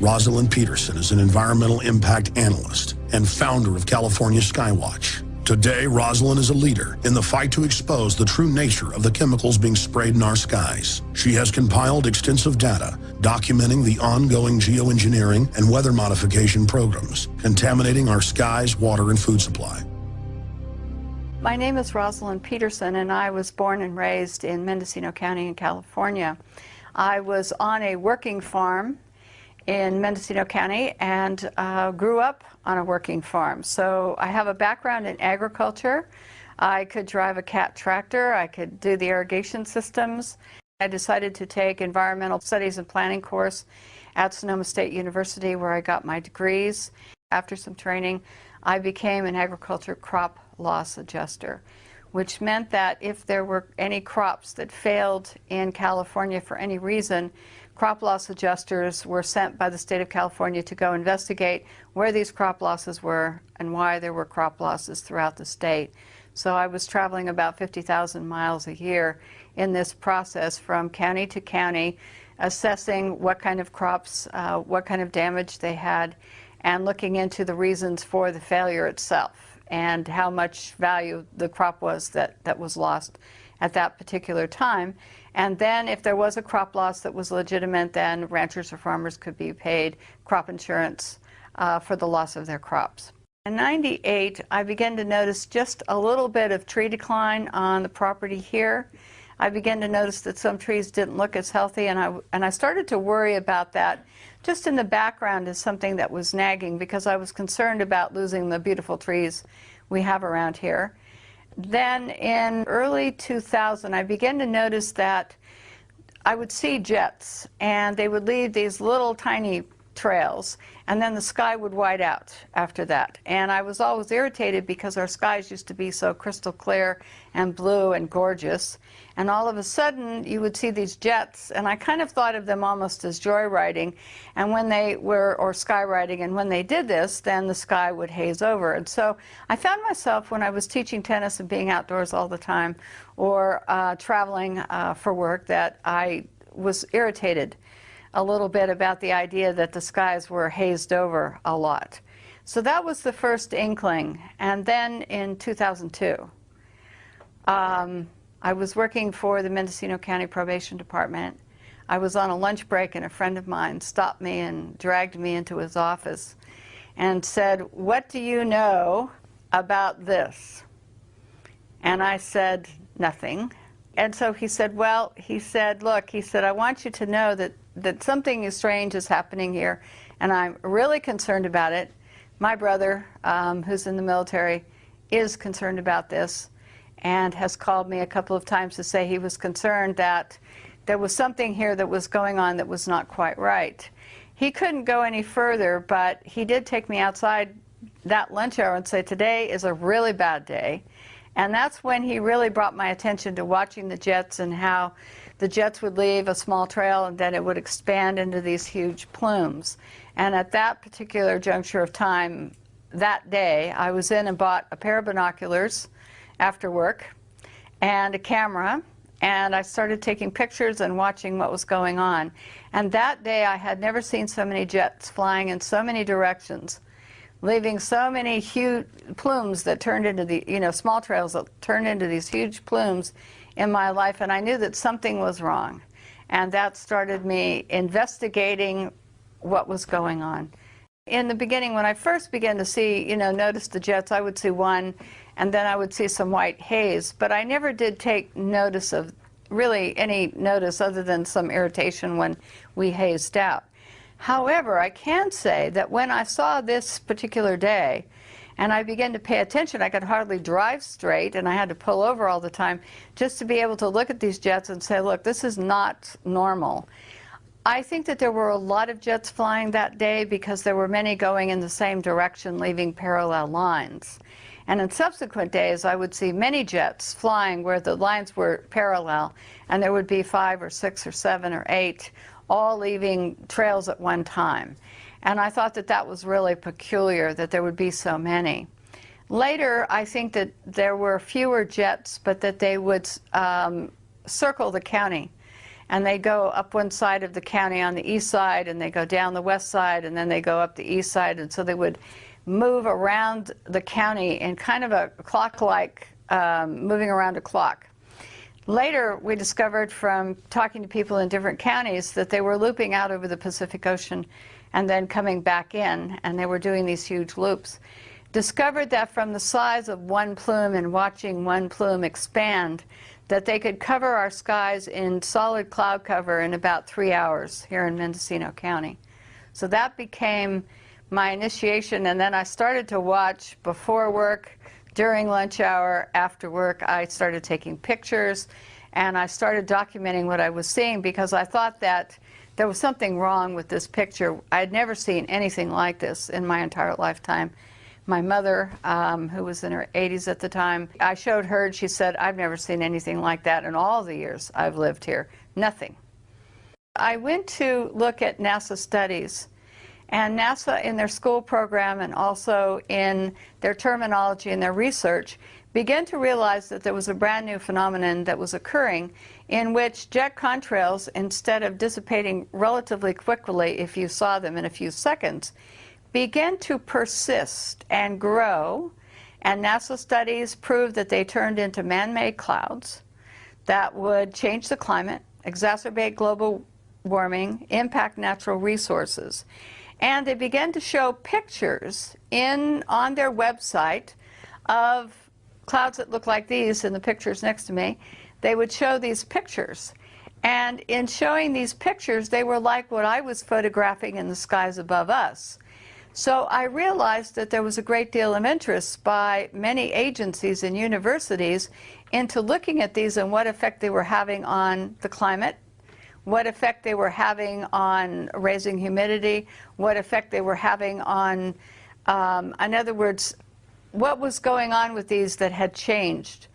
Rosalind Peterson is an environmental impact analyst and founder of California Skywatch. Today, Rosalind is a leader in the fight to expose the true nature of the chemicals being sprayed in our skies. She has compiled extensive data documenting the ongoing geoengineering and weather modification programs contaminating our skies, water, and food supply. My name is Rosalind Peterson, and I was born and raised in Mendocino County in California. I was on a working farm in Mendocino County and grew up on a working farm. So I have a background in agriculture. I could drive a cat tractor. I could do the irrigation systems. I decided to take environmental studies and planning course at Sonoma State University, where I got my degrees. After some training, I became an agriculture crop loss adjuster, which meant that if there were any crops that failed in California for any reason, crop loss adjusters were sent by the state of California to go investigate where these crop losses were and why there were crop losses throughout the state. So I was traveling about 50,000 miles a year in this process from county to county, assessing what kind of crops, what kind of damage they had, and looking into the reasons for the failure itself and how much value the crop was that was lost at that particular time. And then if there was a crop loss that was legitimate, then ranchers or farmers could be paid crop insurance for the loss of their crops. In '98, I began to notice just a little bit of tree decline on the property here. I began to notice that some trees didn't look as healthy, and I started to worry about that just in the background as something that was nagging, because I was concerned about losing the beautiful trees we have around here. Then in early 2000, I began to notice that I would see jets, and they would leave these little tiny trails, and then the sky would white out after that. And I was always irritated because our skies used to be so crystal clear and blue and gorgeous, and all of a sudden you would see these jets, and I kind of thought of them almost as joyriding, and when they were, or skywriting, and when they did this, then the sky would haze over. And so I found myself, when I was teaching tennis and being outdoors all the time, or traveling for work, that I was irritated a little bit about the idea that the skies were hazed over a lot. So that was the first inkling. And then in 2002, I was working for the Mendocino County Probation Department. I was on a lunch break, and a friend of mine stopped me and dragged me into his office and said, "What do you know about this?" And I said, "Nothing." And so he said, "Well," he said, "look," he said, "I want you to know that something strange is happening here, and I'm really concerned about it. My brother, who's in the military, is concerned about this and has called me a couple of times to say he was concerned that there was something here that was going on that was not quite right." He couldn't go any further, but he did take me outside that lunch hour and say, "Today is a really bad day." And that's when he really brought my attention to watching the jets, and how the jets would leave a small trail and then it would expand into these huge plumes. And at that particular juncture of time, that day, I was in and bought a pair of binoculars after work and a camera, and I started taking pictures and watching what was going on. And that day I had never seen so many jets flying in so many directions, leaving so many huge plumes that turned into the, small trails that turned into these huge plumes in my life. And I knew that something was wrong. And that started me investigating what was going on. In the beginning, when I first began to see, notice the jets, I would see one, and then I would see some white haze. But I never did take notice of, really any notice other than some irritation when we hazed out. However, I can say that when I saw this particular day, and I began to pay attention, I could hardly drive straight, and I had to pull over all the time just to be able to look at these jets and say, look, this is not normal. I think that there were a lot of jets flying that day because there were many going in the same direction, leaving parallel lines. And in subsequent days, I would see many jets flying where the lines were parallel, and there would be 5 or 6 or 7 or 8 all leaving trails at one time. And I thought that that was really peculiar, that there would be so many. Later, I think that there were fewer jets, but that they would circle the county and they go up one side of the county on the east side, and they go down the west side, and then they go up the east side, and so they would move around the county in kind of a clock-like, moving around a clock. Later, we discovered from talking to people in different counties that they were looping out over the Pacific Ocean and then coming back in, and they were doing these huge loops. Discovered that from the size of one plume and watching one plume expand, that they could cover our skies in solid cloud cover in about 3 hours here in Mendocino County. So that became my initiation, and then I started to watch before work, during lunch hour, after work. I started taking pictures, and I started documenting what I was seeing because I thought that there was something wrong with this picture. I had never seen anything like this in my entire lifetime. My mother, who was in her 80s at the time, I showed her, and she said, I've never seen anything like that in all the years I've lived here. Nothing. I went to look at NASA studies, and NASA in their school program and also in their terminology and their research began to realize that there was a brand new phenomenon that was occurring in which jet contrails, instead of dissipating relatively quickly if you saw them in a few seconds, began to persist and grow, and NASA studies proved that they turned into man-made clouds that would change the climate, exacerbate global warming, impact natural resources. And they began to show pictures on their website of clouds that look like these in the pictures next to me. They would show these pictures. And in showing these pictures, they were like what I was photographing in the skies above us. So I realized that there was a great deal of interest by many agencies and universities into looking at these and what effect they were having on the climate, what effect they were having on raising humidity, what effect they were having on, in other words, what was going on with these that had changed,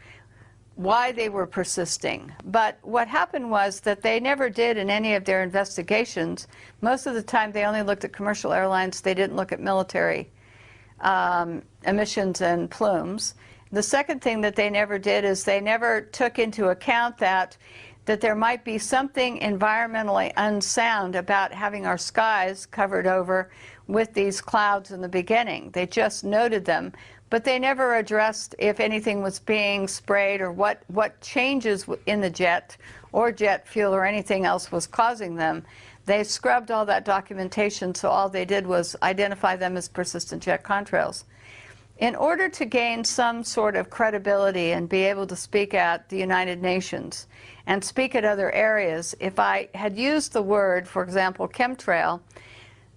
why they were persisting. But what happened was that they never did in any of their investigations. Most of the time they only looked at commercial airlines. They didn't look at military emissions and plumes. The second thing that they never did is they never took into account that there might be something environmentally unsound about having our skies covered over with these clouds in the beginning. They just noted them, but they never addressed if anything was being sprayed or what changes in the jet or jet fuel or anything else was causing them. They scrubbed all that documentation, so all they did was identify them as persistent jet contrails. In order to gain some sort of credibility and be able to speak at the United Nations and speak at other areas, if I had used the word, for example, chemtrail,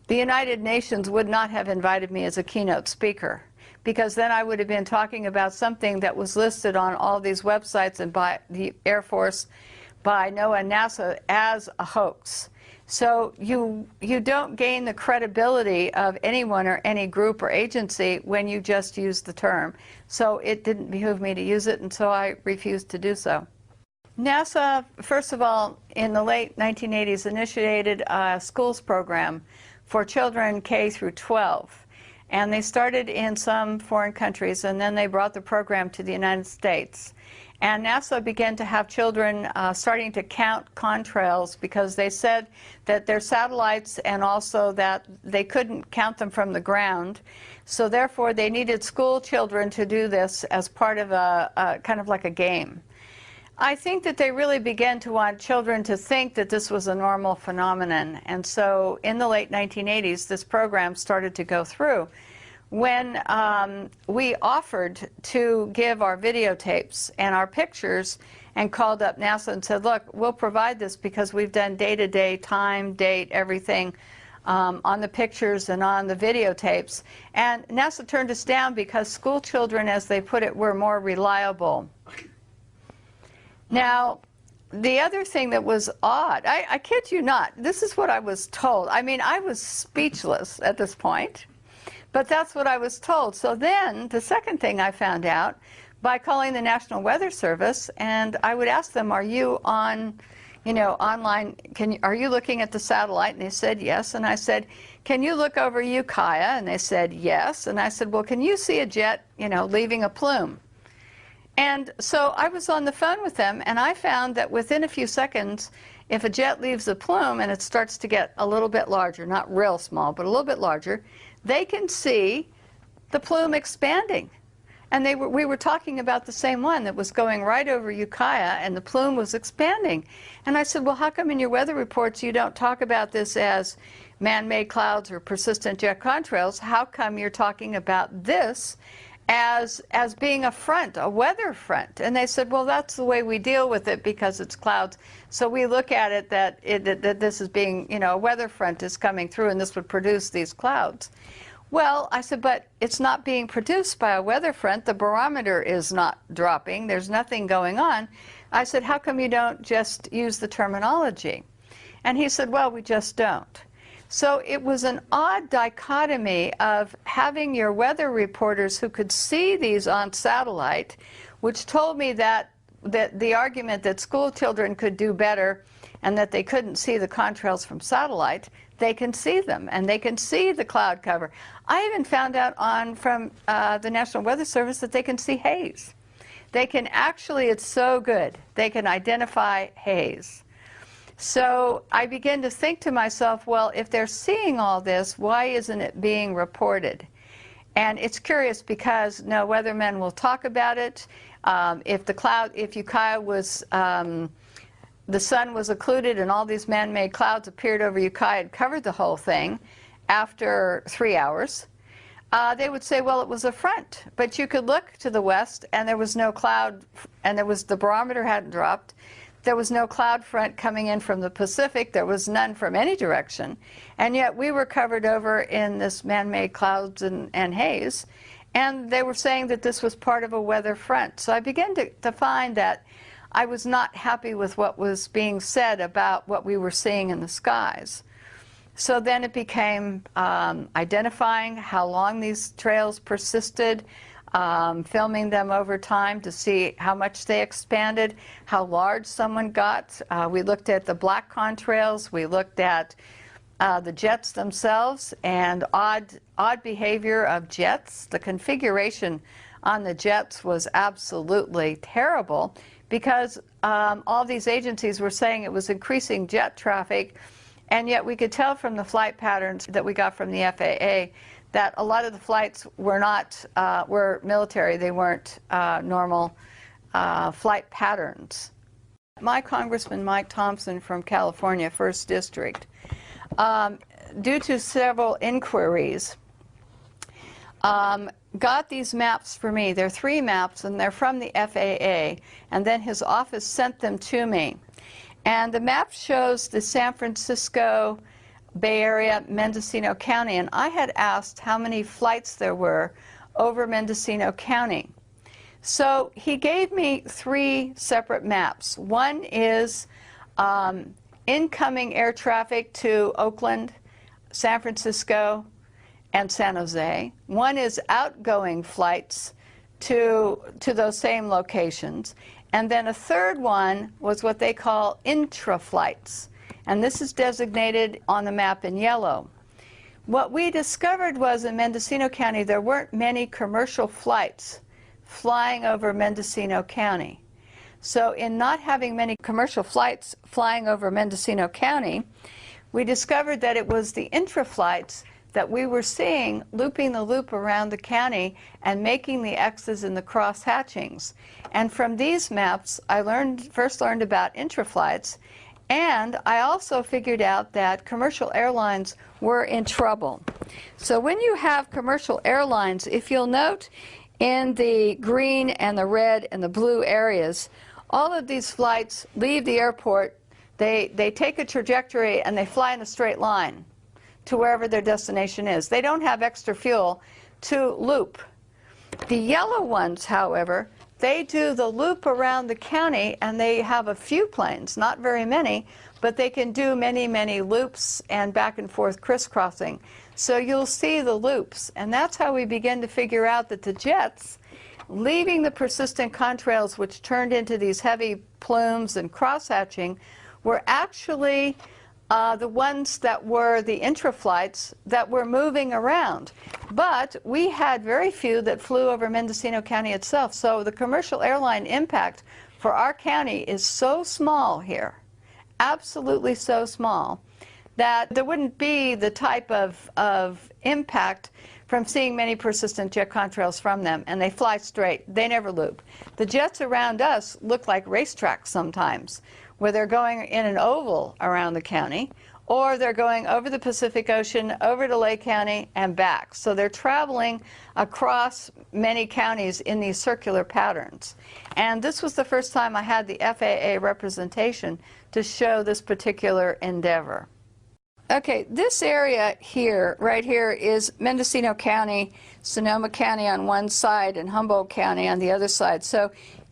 the United Nations would not have invited me as a keynote speaker, because then I would have been talking about something that was listed on all these websites and by the Air Force, by NOAA and NASA as a hoax. So you don't gain the credibility of anyone or any group or agency when you just use the term. So it didn't behoove me to use it, and so I refused to do so. NASA, first of all, in the late 1980s, initiated a schools program for children K through 12. And they started in some foreign countries, and then they brought the program to the United States. And NASA began to have children starting to count contrails because they said that their satellites and also that they couldn't count them from the ground. So therefore, they needed school children to do this as part of a kind of like a game. I think that they really began to want children to think that this was a normal phenomenon. And so in the late 1980s, this program started to go through. When we offered to give our videotapes and our pictures and called up NASA and said, look, we'll provide this because we've done day-to-day, time, date, everything on the pictures and on the videotapes. And NASA turned us down because school children, as they put it, were more reliable. Now, the other thing that was odd, I kid you not, this is what I was told. I mean, I was speechless at this point. But that's what I was told. So then, the second thing I found out by calling the National Weather Service, and I would ask them, are you on, online, are you looking at the satellite? And they said, yes. And I said, can you look over Ukiah? And they said, yes. And I said, well, can you see a jet, leaving a plume? And so I was on the phone with them, and I found that within a few seconds, if a jet leaves the plume and it starts to get a little bit larger, not real small, but a little bit larger, they can see the plume expanding. And we were talking about the same one that was going right over Ukiah, and the plume was expanding. And I said, well, how come in your weather reports you don't talk about this as man-made clouds or persistent jet contrails? How come you're talking about this as being a front, a weather front? And they said, well, that's the way we deal with it because it's clouds. So we look at it that this is being, you know, a weather front is coming through and this would produce these clouds. Well, I said, but it's not being produced by a weather front. The barometer is not dropping. There's nothing going on. I said, how come you don't just use the terminology? And he said, well, we just don't. So it was an odd dichotomy of having your weather reporters who could see these on satellite, which told me that the argument that school children could do better and that they couldn't see the contrails from satellite, they can see them and they can see the cloud cover. I even found out from the National Weather Service that they can see haze. They can actually, it's so good, they can identify haze. So I began to think to myself, well, if they're seeing all this, why isn't it being reported? And it's curious because no weathermen will talk about it. If Ukiah was, the sun was occluded and all these man-made clouds appeared over Ukiah and covered the whole thing after 3 hours, they would say, well, it was a front. But you could look to the west and there was no cloud, and the barometer hadn't dropped. There was no cloud front coming in from the Pacific. There was none from any direction. And yet we were covered over in this man-made clouds and haze. And they were saying that this was part of a weather front. So I began to find that I was not happy with what was being said about what we were seeing in the skies. So then it became identifying how long these trails persisted, filming them over time to see how much they expanded, how large someone got. We looked at the black contrails, we looked at the jets themselves, and odd behavior of jets. The configuration on the jets was absolutely terrible because all these agencies were saying it was increasing jet traffic, and yet we could tell from the flight patterns that we got from the FAA that a lot of the flights were military. They weren't normal flight patterns. My Congressman Mike Thompson from California, 1st District, due to several inquiries, got these maps for me. They're 3 maps, and they're from the FAA, and then his office sent them to me. And the map shows the San Francisco Bay Area, Mendocino County, and I had asked how many flights there were over Mendocino County. So he gave me 3 separate maps. One is incoming air traffic to Oakland, San Francisco, and San Jose. One is outgoing flights to those same locations. And then a third one was what they call intra-flights. And this is designated on the map in yellow. What we discovered was in Mendocino County there weren't many commercial flights flying over Mendocino County. So in not having many commercial flights flying over Mendocino County, we discovered that it was the intra-flights that we were seeing looping the loop around the county and making the X's in the cross hatchings. And from these maps, I first learned about intra-flights, and I also figured out that commercial airlines were in trouble. So when you have commercial airlines, if you'll note in the green and the red and the blue areas, all of these flights leave the airport, they take a trajectory and they fly in a straight line to wherever their destination is. They don't have extra fuel to loop. The yellow ones, however, they do the loop around the county, and they have a few planes, not very many, but they can do many, many loops and back and forth crisscrossing. So you'll see the loops, and that's how we begin to figure out that the jets, leaving the persistent contrails, which turned into these heavy plumes and cross-hatching, were actually the ones that were the intraflights that were moving around. But we had very few that flew over Mendocino County itself. So the commercial airline impact for our county is so small here, absolutely so small, that there wouldn't be the type of impact from seeing many persistent jet contrails from them. And they fly straight. They never loop. The jets around us look like racetracks sometimes, where they're going in an oval around the county, or they're going over the Pacific Ocean, over to Lake County, and back. So they're traveling across many counties in these circular patterns. And this was the first time I had the FAA representation to show this particular endeavor. Okay, this area here, right here, is Mendocino County, Sonoma County on one side, and Humboldt County on the other side.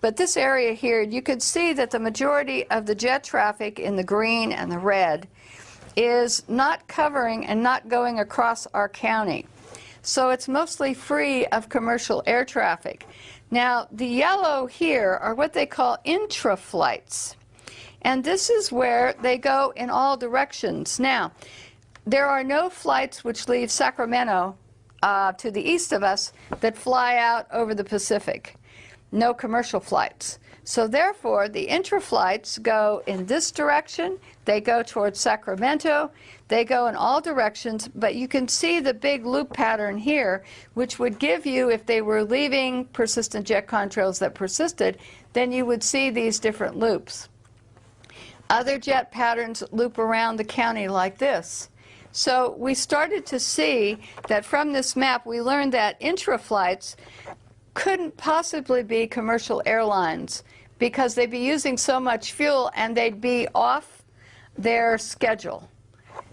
But this area here, you could see that the majority of the jet traffic in the green and the red is not covering and not going across our county. So it's mostly free of commercial air traffic. Now, the yellow here are what they call intraflights. And this is where they go in all directions. Now, there are no flights which leave Sacramento to the east of us that fly out over the Pacific. No commercial flights. So therefore, the intraflights go in this direction. They go towards Sacramento. They go in all directions. But you can see the big loop pattern here, which would give you, if they were leaving persistent jet contrails that persisted, then you would see these different loops. Other jet patterns loop around the county like this. So we started to see that from this map, we learned that intraflights couldn't possibly be commercial airlines because they'd be using so much fuel and they'd be off their schedule.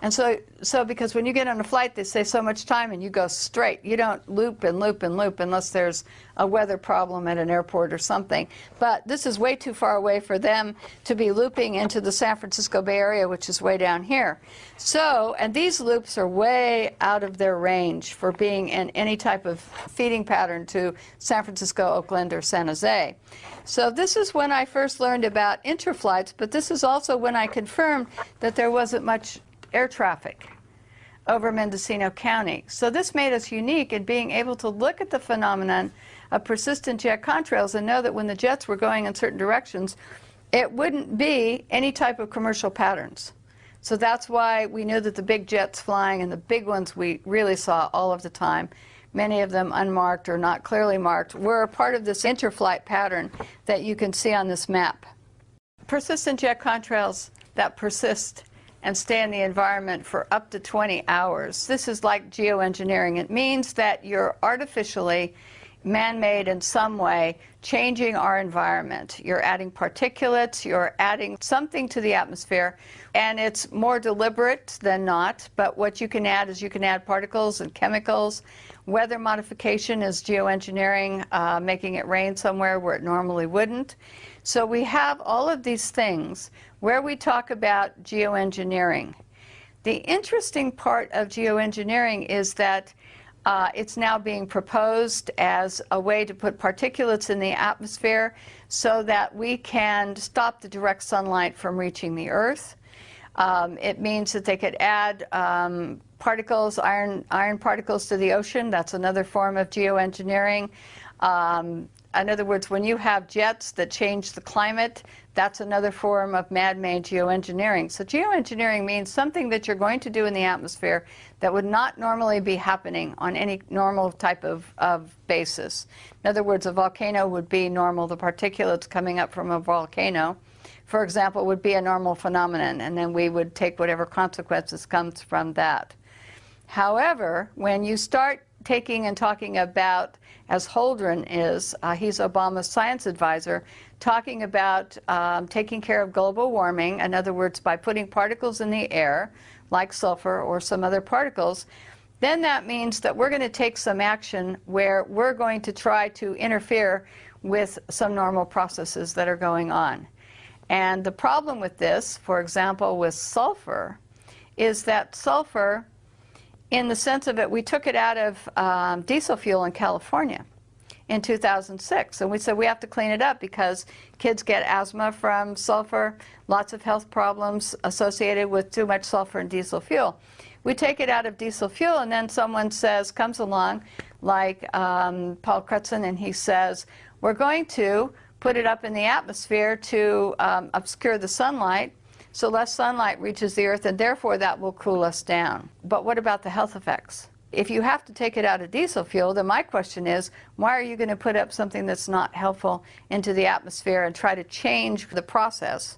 And so because when you get on a flight, they say so much time and you go straight. You don't loop and loop and loop unless there's a weather problem at an airport or something. But this is way too far away for them to be looping into the San Francisco Bay Area, which is way down here. So, and these loops are way out of their range for being in any type of feeding pattern to San Francisco, Oakland, or San Jose. So this is when I first learned about intraflights, but this is also when I confirmed that there wasn't much air traffic over Mendocino County. So this made us unique in being able to look at the phenomenon of persistent jet contrails and know that when the jets were going in certain directions, it wouldn't be any type of commercial patterns. So that's why we knew that the big jets flying, and the big ones we really saw all of the time, many of them unmarked or not clearly marked, were a part of this interflight pattern that you can see on this map. Persistent jet contrails that persist and stay in the environment for up to 20 hours. This is like geoengineering. It means that you're artificially, man-made in some way, changing our environment. You're adding particulates, you're adding something to the atmosphere, and it's more deliberate than not, but what you can add is you can add particles and chemicals. Weather modification is geoengineering, making it rain somewhere where it normally wouldn't. So we have all of these things where we talk about geoengineering. The interesting part of geoengineering is that it's now being proposed as a way to put particulates in the atmosphere so that we can stop the direct sunlight from reaching the Earth. It means that they could add particles, iron particles to the ocean. That's another form of geoengineering. In other words, when you have jets that change the climate, that's another form of man-made geoengineering. So geoengineering means something that you're going to do in the atmosphere that would not normally be happening on any normal type of basis. In other words, a volcano would be normal. The particulates coming up from a volcano, for example, would be a normal phenomenon, and then we would take whatever consequences comes from that. However, when you start taking and talking about, as Holdren is, he's Obama's science advisor, talking about taking care of global warming, in other words, by putting particles in the air, like sulfur or some other particles, then that means that we're going to take some action where we're going to try to interfere with some normal processes that are going on. And the problem with this, for example, with sulfur, is that sulfur, in the sense of it, we took it out of diesel fuel in California. in 2006. And we said we have to clean it up because kids get asthma from sulfur, lots of health problems associated with too much sulfur in diesel fuel. We take it out of diesel fuel, and then someone comes along, like Paul Crutzen, and he says, we're going to put it up in the atmosphere to obscure the sunlight, so less sunlight reaches the earth, and therefore that will cool us down. But what about the health effects? If you have to take it out of diesel fuel, then my question is, why are you going to put up something that's not helpful into the atmosphere and try to change the process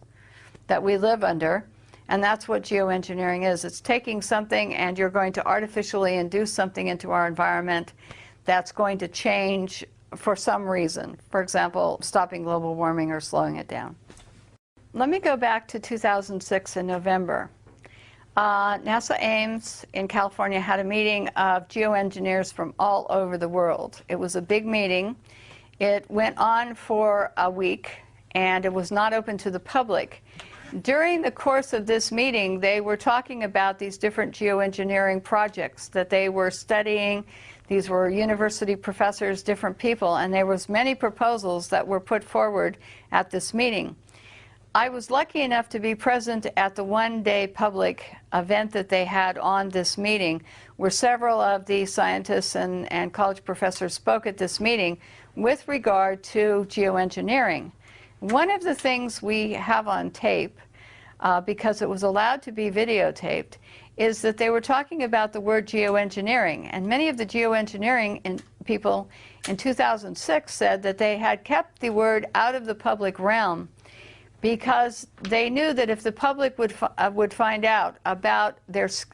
that we live under? And that's what geoengineering is. It's taking something and you're going to artificially induce something into our environment that's going to change for some reason. For example, stopping global warming or slowing it down. Let me go back to 2006 in November. NASA Ames in California had a meeting of geoengineers from all over the world. It was a big meeting. It went on for a week, and it was not open to the public. During the course of this meeting, they were talking about these different geoengineering projects that they were studying. These were university professors, different people, and there was many proposals that were put forward at this meeting. I was lucky enough to be present at the one-day public event that they had on this meeting, where several of the scientists and college professors spoke at this meeting with regard to geoengineering. One of the things we have on tape, because it was allowed to be videotaped, is that they were talking about the word geoengineering. And many of the geoengineering people in 2006 said that they had kept the word out of the public realm because they knew that if the public would find out about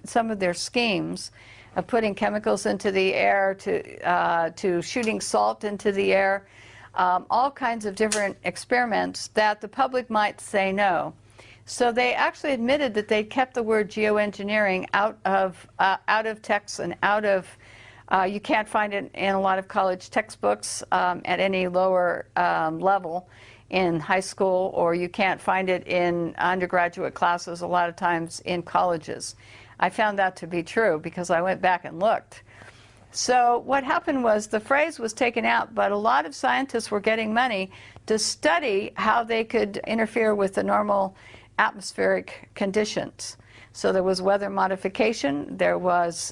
some of their schemes of putting chemicals into the air, to shooting salt into the air, all kinds of different experiments, that the public might say no. So they actually admitted that they kept the word geoengineering out of texts and out of, you can't find it in a lot of college textbooks at any lower level in high school, or you can't find it in undergraduate classes a lot of times in colleges. I found that to be true because I went back and looked. So what happened was the phrase was taken out, but a lot of scientists were getting money to study how they could interfere with the normal atmospheric conditions. So there was weather modification, there was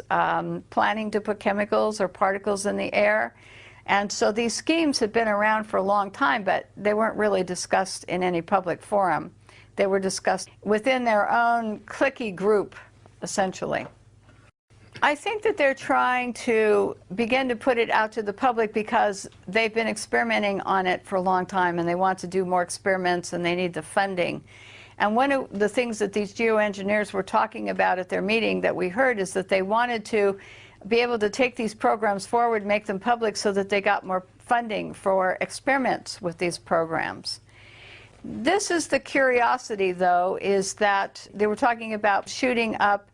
planning to put chemicals or particles in the air. And so these schemes had been around for a long time, but they weren't really discussed in any public forum. They were discussed within their own cliquey group, essentially. I think that they're trying to begin to put it out to the public because they've been experimenting on it for a long time and they want to do more experiments and they need the funding. And one of the things that these geoengineers were talking about at their meeting that we heard is that they wanted to be able to take these programs forward, make them public so that they got more funding for experiments with these programs. This is the curiosity, though, is that they were talking about shooting up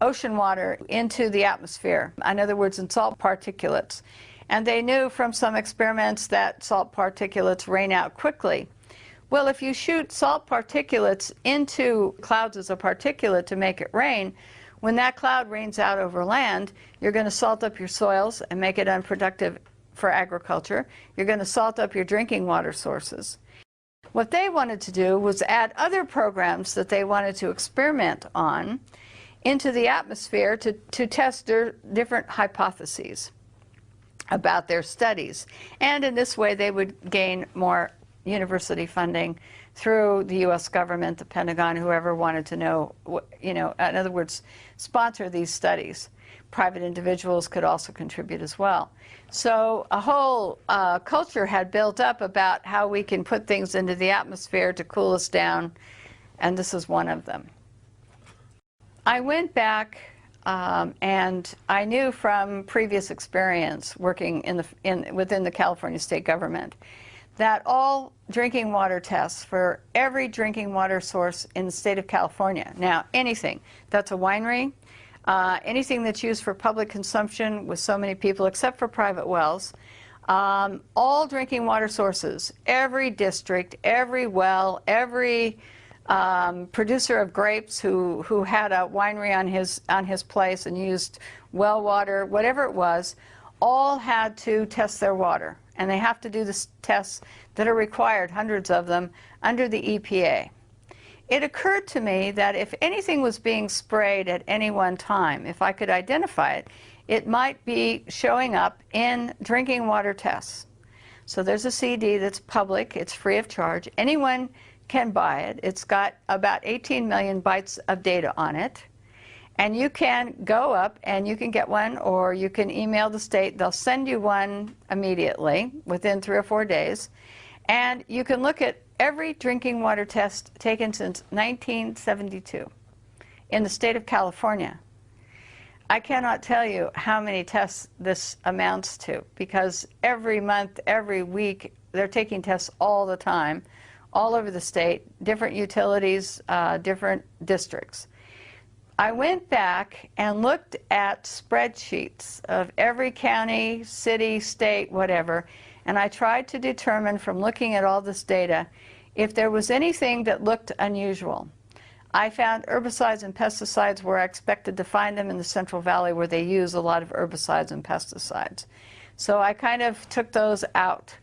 ocean water into the atmosphere, in other words, in salt particulates. And they knew from some experiments that salt particulates rain out quickly. Well, if you shoot salt particulates into clouds as a particulate to make it rain, when that cloud rains out over land, you're going to salt up your soils and make it unproductive for agriculture. You're going to salt up your drinking water sources. What they wanted to do was add other programs that they wanted to experiment on into the atmosphere to test their different hypotheses about their studies. And in this way, they would gain more university funding through the U.S. government, the Pentagon, whoever wanted to know, in other words, sponsor these studies. Private individuals could also contribute as well. So a whole culture had built up about how we can put things into the atmosphere to cool us down, and this is one of them. I went back and I knew from previous experience working within the California state government that all drinking water tests for every drinking water source in the state of California, now anything that's a winery, anything that's used for public consumption with so many people except for private wells, all drinking water sources, every district, every well, every producer of grapes who had a winery on his place and used well water, whatever it was, all had to test their water. and they have to do the tests that are required, hundreds of them, under the EPA. It occurred to me that if anything was being sprayed at any one time, if I could identify it, it might be showing up in drinking water tests. So there's a CD that's public, it's free of charge. Anyone can buy it. It's got about 18 million bytes of data on it. And you can go up and you can get one, or you can email the state. They'll send you one immediately within 3 or 4 days. And you can look at every drinking water test taken since 1972 in the state of California. I cannot tell you how many tests this amounts to, because every month, every week, they're taking tests all the time, all over the state, different utilities, different districts. I went back and looked at spreadsheets of every county, city, state, whatever, and I tried to determine from looking at all this data if there was anything that looked unusual. I found herbicides and pesticides where I expected to find them in the Central Valley, where they use a lot of herbicides and pesticides. So I kind of took those out.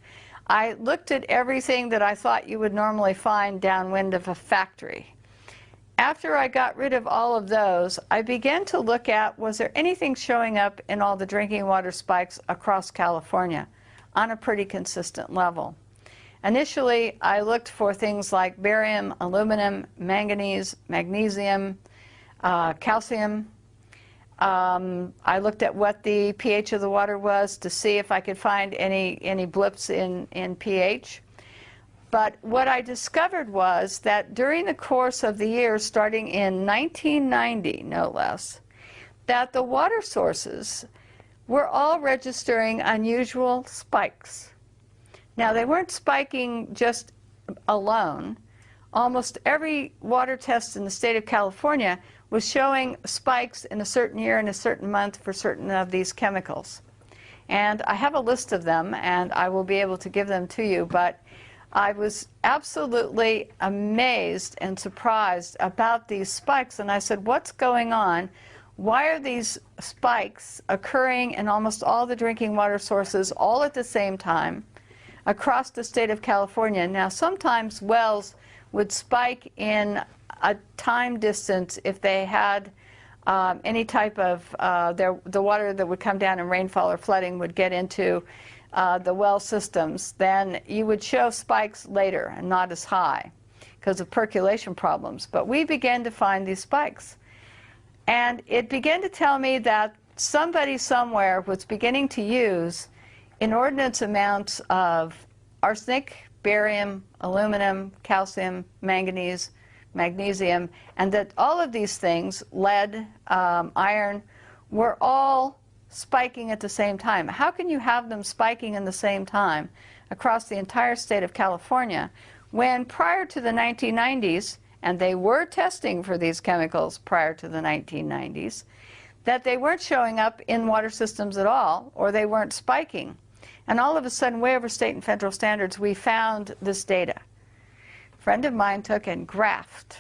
I looked at everything that I thought you would normally find downwind of a factory. After I got rid of all of those, I began to look at, was there anything showing up in all the drinking water spikes across California on a pretty consistent level? Initially, I looked for things like barium, aluminum, manganese, magnesium, calcium. I looked at what the pH of the water was to see if I could find any blips in pH. But what I discovered was that during the course of the year, starting in 1990, no less, that the water sources were all registering unusual spikes. Now, they weren't spiking just alone. Almost every water test in the state of California was showing spikes in a certain year and a certain month for certain of these chemicals. And I have a list of them, and I will be able to give them to you, but I was absolutely amazed and surprised about these spikes, and I said, what's going on? Why are these spikes occurring in almost all the drinking water sources all at the same time across the state of California? Now, sometimes wells would spike in a time distance if they had any type of, the water that would come down in rainfall or flooding would get into the well systems. Then you would show spikes later and not as high because of percolation problems. But we began to find these spikes. And it began to tell me that somebody somewhere was beginning to use inordinate amounts of arsenic, barium, aluminum, calcium, manganese, magnesium, and that all of these things, lead, iron, were all spiking at the same time. How can you have them spiking in the same time across the entire state of California when prior to the 1990s, and they were testing for these chemicals prior to the 1990s, that they weren't showing up in water systems at all, or they weren't spiking? And all of a sudden, way over state and federal standards, we found this data. A friend of mine took and graphed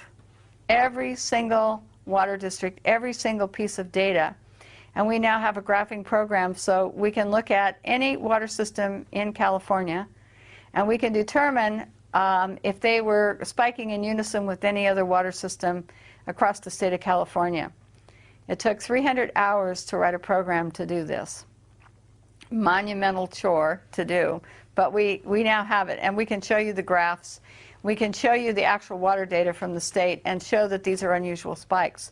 every single water district, every single piece of data, and we now have a graphing program so we can look at any water system in California, and we can determine if they were spiking in unison with any other water system across the state of California. It took 300 hours to write a program to do this. Monumental chore to do, but we now have it, and we can show you the graphs. We can show you the actual water data from the state and show that these are unusual spikes.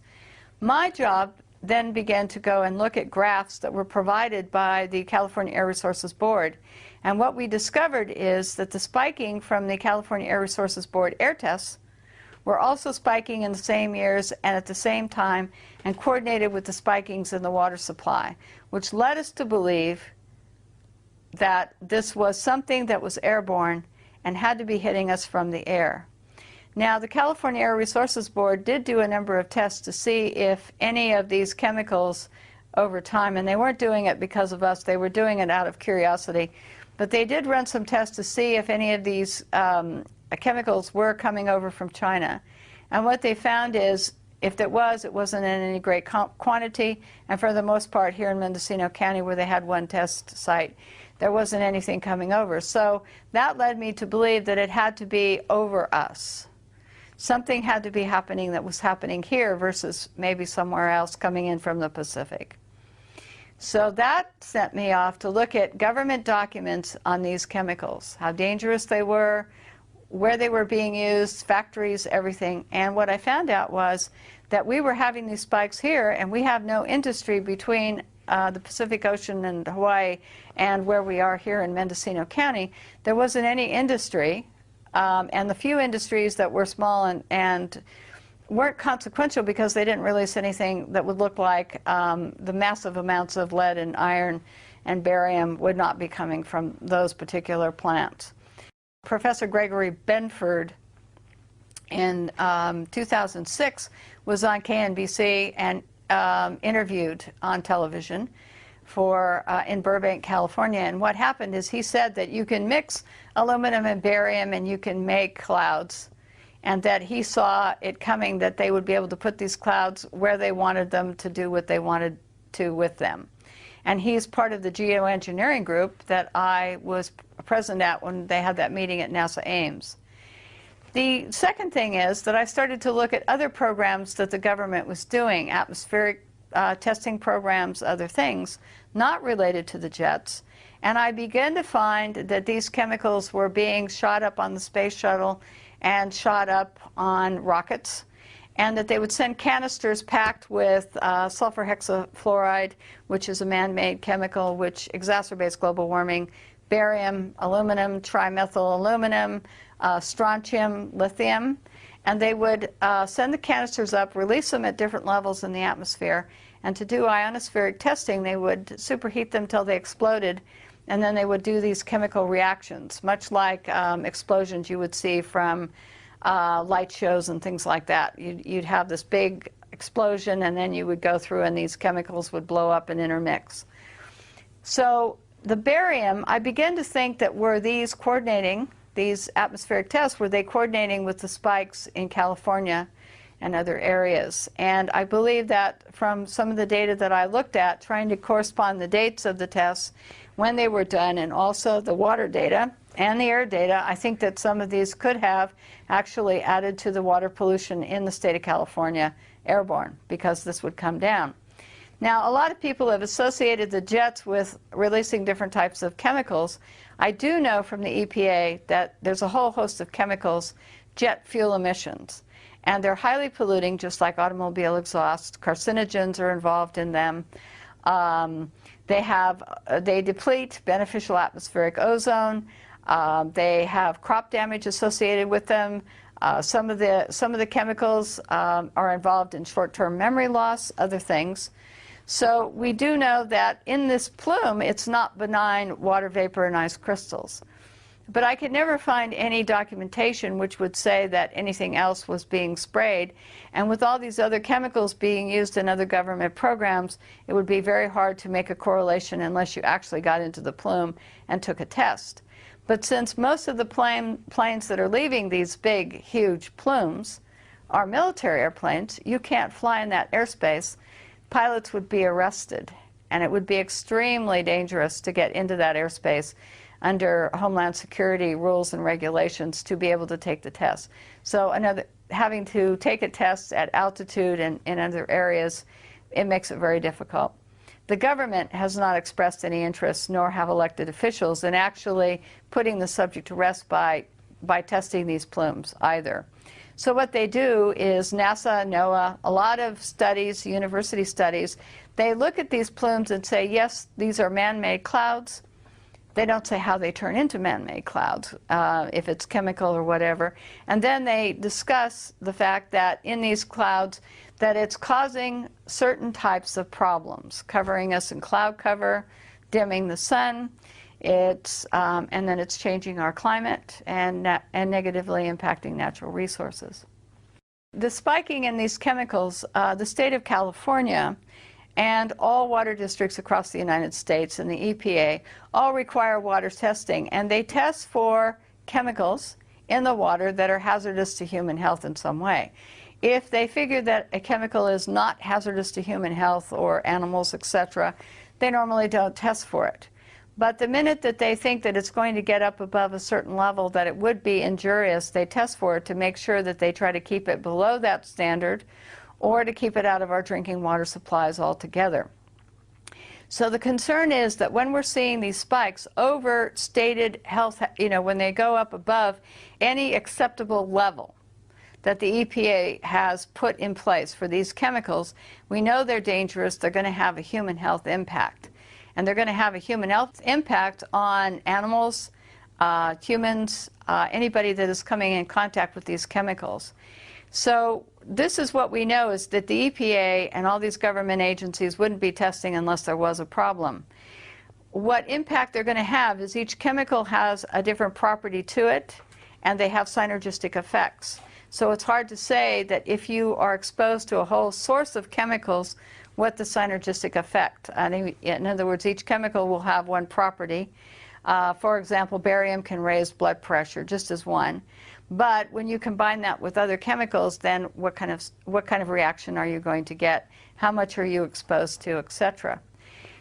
My job then began to go and look at graphs that were provided by the California Air Resources Board. And what we discovered is that the spiking from the California Air Resources Board air tests were also spiking in the same years and at the same time, and coordinated with the spikings in the water supply, which led us to believe that this was something that was airborne and had to be hitting us from the air. Now, the California Air Resources Board did do a number of tests to see if any of these chemicals over time, and they weren't doing it because of us, they were doing it out of curiosity, but they did run some tests to see if any of these chemicals were coming over from China. And what they found is, if it wasn't in any great quantity, and for the most part here in Mendocino County, where they had one test site, there wasn't anything coming over. So that led me to believe that it had to be over us. Something had to be happening that was happening here versus maybe somewhere else coming in from the Pacific. So that sent me off to look at government documents on these chemicals, how dangerous they were, where they were being used, factories, everything. And what I found out was that we were having these spikes here, and we have no industry between the Pacific Ocean and Hawaii and where we are here in Mendocino County. There wasn't any industry, and the few industries that were small and weren't consequential because they didn't release anything that would look like the massive amounts of lead and iron and barium would not be coming from those particular plants. Professor Gregory Benford in 2006 was on KNBC and interviewed on television in Burbank, California. And what happened is he said that you can mix aluminum and barium and you can make clouds, and that he saw it coming that they would be able to put these clouds where they wanted them to do what they wanted to with them. And he's part of the geoengineering group that I was present at when they had that meeting at NASA Ames. The second thing is that I started to look at other programs that the government was doing, atmospheric testing programs, other things, not related to the jets. And I began to find that these chemicals were being shot up on the space shuttle and shot up on rockets, and that they would send canisters packed with sulfur hexafluoride, which is a man-made chemical which exacerbates global warming, barium, aluminum, trimethyl aluminum, strontium, lithium, and they would send the canisters up, release them at different levels in the atmosphere, and to do ionospheric testing they would superheat them till they exploded, and then they would do these chemical reactions, much like explosions you would see from light shows and things like that. You'd have this big explosion, and then you would go through and these chemicals would blow up and intermix. So the barium, I began to think that were these coordinating, these atmospheric tests, were they coordinating with the spikes in California and other areas? And I believe that from some of the data that I looked at, trying to correspond the dates of the tests, when they were done, and also the water data and the air data, I think that some of these could have actually added to the water pollution in the state of California airborne, because this would come down. Now, a lot of people have associated the jets with releasing different types of chemicals. I do know from the EPA that there's a whole host of chemicals, jet fuel emissions, and they're highly polluting, just like automobile exhaust. Carcinogens are involved in them. They deplete beneficial atmospheric ozone. They have crop damage associated with them. Some of the chemicals are involved in short-term memory loss, other things. So we do know that in this plume, it's not benign water vapor and ice crystals. But I could never find any documentation which would say that anything else was being sprayed. And with all these other chemicals being used in other government programs, it would be very hard to make a correlation unless you actually got into the plume and took a test. But since most of the planes that are leaving these big, huge plumes are military airplanes, you can't fly in that airspace. Pilots would be arrested, and it would be extremely dangerous to get into that airspace under Homeland Security rules and regulations to be able to take the test. So having to take a test at altitude and in other areas, it makes it very difficult. The government has not expressed any interest, nor have elected officials, in actually putting the subject to rest by testing these plumes either. So what they do is NASA, NOAA, a lot of studies, university studies, they look at these plumes and say, yes, these are man-made clouds. They don't say how they turn into man-made clouds, if it's chemical or whatever. And then they discuss the fact that in these clouds, that it's causing certain types of problems, covering us in cloud cover, dimming the sun, and then it's changing our climate and negatively impacting natural resources. The spiking in these chemicals, the state of California and all water districts across the United States and the EPA all require water testing, and they test for chemicals in the water that are hazardous to human health in some way. If they figure that a chemical is not hazardous to human health or animals, etc., they normally don't test for it. But the minute that they think that it's going to get up above a certain level that it would be injurious, they test for it to make sure that they try to keep it below that standard or to keep it out of our drinking water supplies altogether. So the concern is that when we're seeing these spikes over stated health, when they go up above any acceptable level that the EPA has put in place for these chemicals, we know they're dangerous, they're going to have a human health impact. And they're going to have a human health impact on animals, humans, anybody that is coming in contact with these chemicals. So this is what we know, is that the EPA and all these government agencies wouldn't be testing unless there was a problem. What impact they're going to have is each chemical has a different property to it, and they have synergistic effects. So it's hard to say that if you are exposed to a whole source of chemicals, what the synergistic effect. In other words, each chemical will have one property. For example, barium can raise blood pressure, just as one. But when you combine that with other chemicals, then what kind of reaction are you going to get? How much are you exposed to, etc.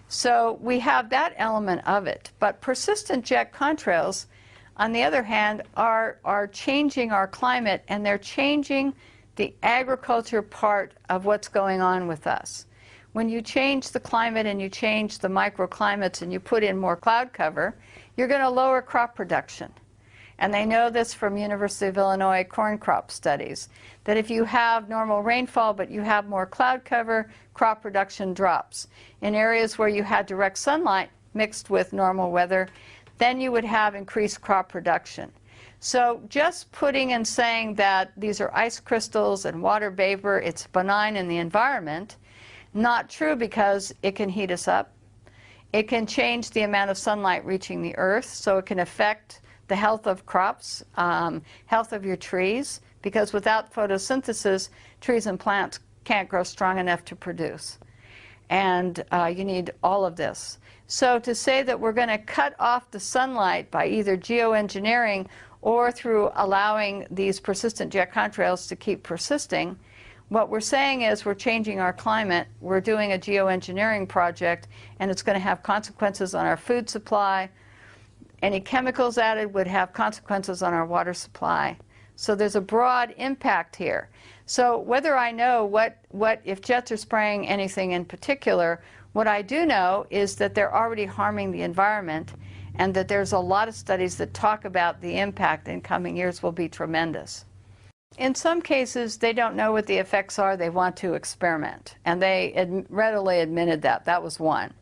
So we have that element of it. But persistent jet contrails, on the other hand, are changing our climate, and they're changing the agriculture part of what's going on with us. When you change the climate and you change the microclimates and you put in more cloud cover, you're going to lower crop production. And they know this from University of Illinois corn crop studies, that if you have normal rainfall but you have more cloud cover, crop production drops. In areas where you had direct sunlight mixed with normal weather, then you would have increased crop production. So just putting and saying that these are ice crystals and water vapor, it's benign in the environment, not true, because it can heat us up. It can change the amount of sunlight reaching the earth, so it can affect the health of crops, health of your trees, because without photosynthesis, trees and plants can't grow strong enough to produce. And you need all of this. So to say that we're going to cut off the sunlight by either geoengineering or through allowing these persistent jet contrails to keep persisting, what we're saying is we're changing our climate, we're doing a geoengineering project, and it's going to have consequences on our food supply. Any chemicals added would have consequences on our water supply. So there's a broad impact here. So whether I know what if jets are spraying anything in particular, what I do know is that they're already harming the environment, and that there's a lot of studies that talk about the impact in coming years will be tremendous. In some cases, they don't know what the effects are. They want to experiment, and they readily admitted that. That was one.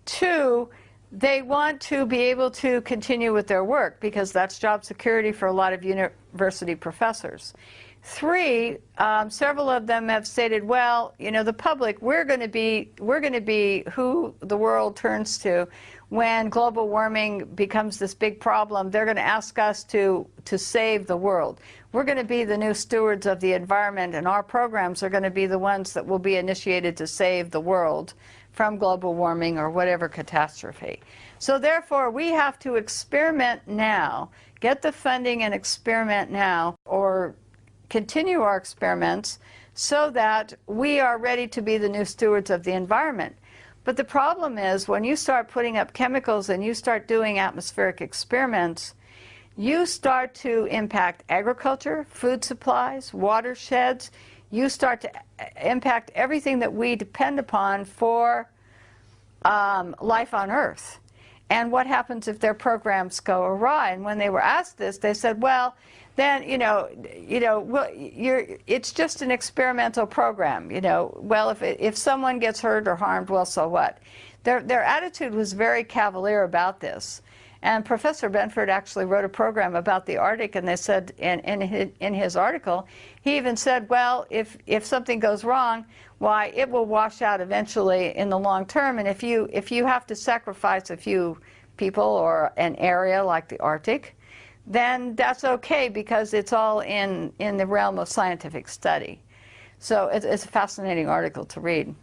Two, they want to be able to continue with their work, because that's job security for a lot of university professors. Three, several of them have stated, well, the public, we're going to be who the world turns to when global warming becomes this big problem. They're going to ask us to save the world. We're going to be the new stewards of the environment, and our programs are going to be the ones that will be initiated to save the world from global warming or whatever catastrophe. So therefore, we have to experiment now, get the funding and experiment now, or continue our experiments so that we are ready to be the new stewards of the environment. But the problem is, when you start putting up chemicals and you start doing atmospheric experiments, you start to impact agriculture, food supplies, watersheds. You start to impact everything that we depend upon for life on Earth. And what happens if their programs go awry? And when they were asked this, they said, well, then, it's just an experimental program. Well, if someone gets hurt or harmed, well, so what? Their attitude was very cavalier about this. And Professor Benford actually wrote a program about the Arctic, and they said in his article, he even said, well, if something goes wrong, why, it will wash out eventually in the long term. And if you have to sacrifice a few people or an area like the Arctic, then that's okay, because it's all in the realm of scientific study. So it's a fascinating article to read.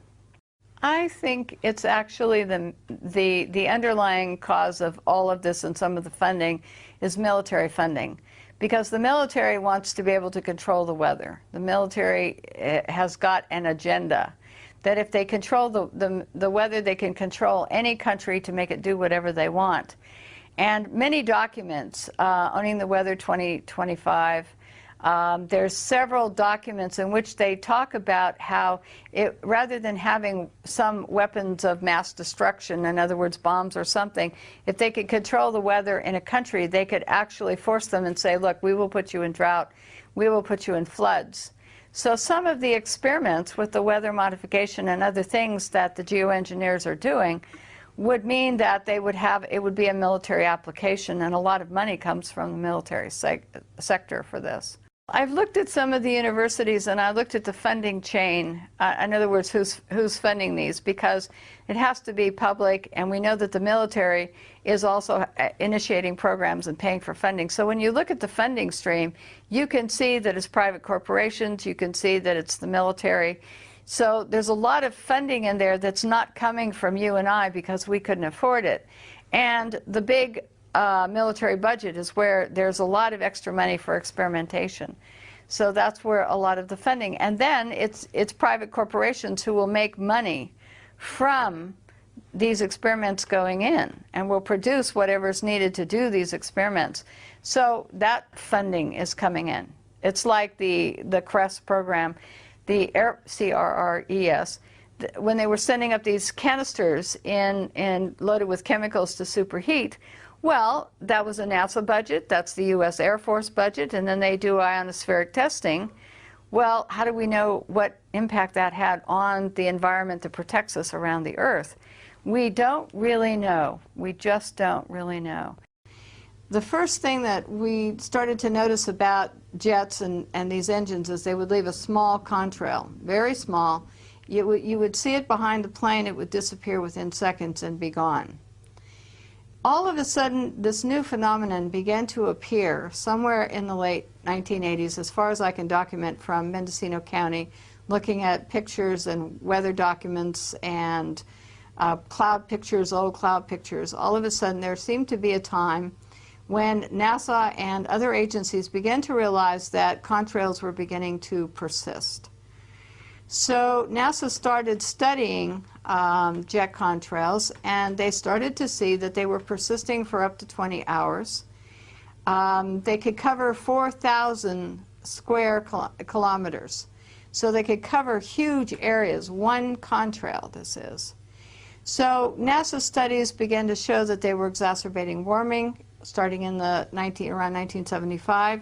I think it's actually the underlying cause of all of this and some of the funding is military funding, because the military wants to be able to control the weather. The military has got an agenda. that if they control the weather, they can control any country to make it do whatever they want. And many documents, Owning the Weather 2025, there's several documents in which they talk about how rather than having some weapons of mass destruction, in other words, bombs or something, if they could control the weather in a country, they could actually force them and say, look, we will put you in drought, we will put you in floods. So some of the experiments with the weather modification and other things that the geoengineers are doing would mean that it would be a military application, and a lot of money comes from the military sector for this. I've looked at some of the universities, and I looked at the funding chain, in other words, who's funding these, because it has to be public, and we know that the military is also initiating programs and paying for funding. So when you look at the funding stream, you can see that it's private corporations, you can see that it's the military. So there's a lot of funding in there that's not coming from you and I because we couldn't afford it. And the big military budget is where there's a lot of extra money for experimentation. So that's where a lot of the funding. And then it's private corporations who will make money from these experiments going in and will produce whatever's needed to do these experiments. So that funding is coming in. It's like the CRES program, the CRRES, when they were sending up these canisters loaded with chemicals to superheat. Well, that was a NASA budget, that's the US Air Force budget, and then they do ionospheric testing. Well, how do we know what impact that had on the environment that protects us around the Earth? We don't really know. We just don't really know. The first thing that we started to notice about jets and these engines is they would leave a small contrail, very small. You would see it behind the plane, it would disappear within seconds and be gone. All of a sudden, this new phenomenon began to appear somewhere in the late 1980s, as far as I can document from Mendocino County, looking at pictures and weather documents and cloud pictures, old cloud pictures. All of a sudden, there seemed to be a time when NASA and other agencies began to realize that contrails were beginning to persist. So NASA started studying jet contrails, and they started to see that they were persisting for up to 20 hours. They could cover 4,000 square kilometers. So they could cover huge areas, one contrail this is. So NASA studies began to show that they were exacerbating warming starting in around 1975.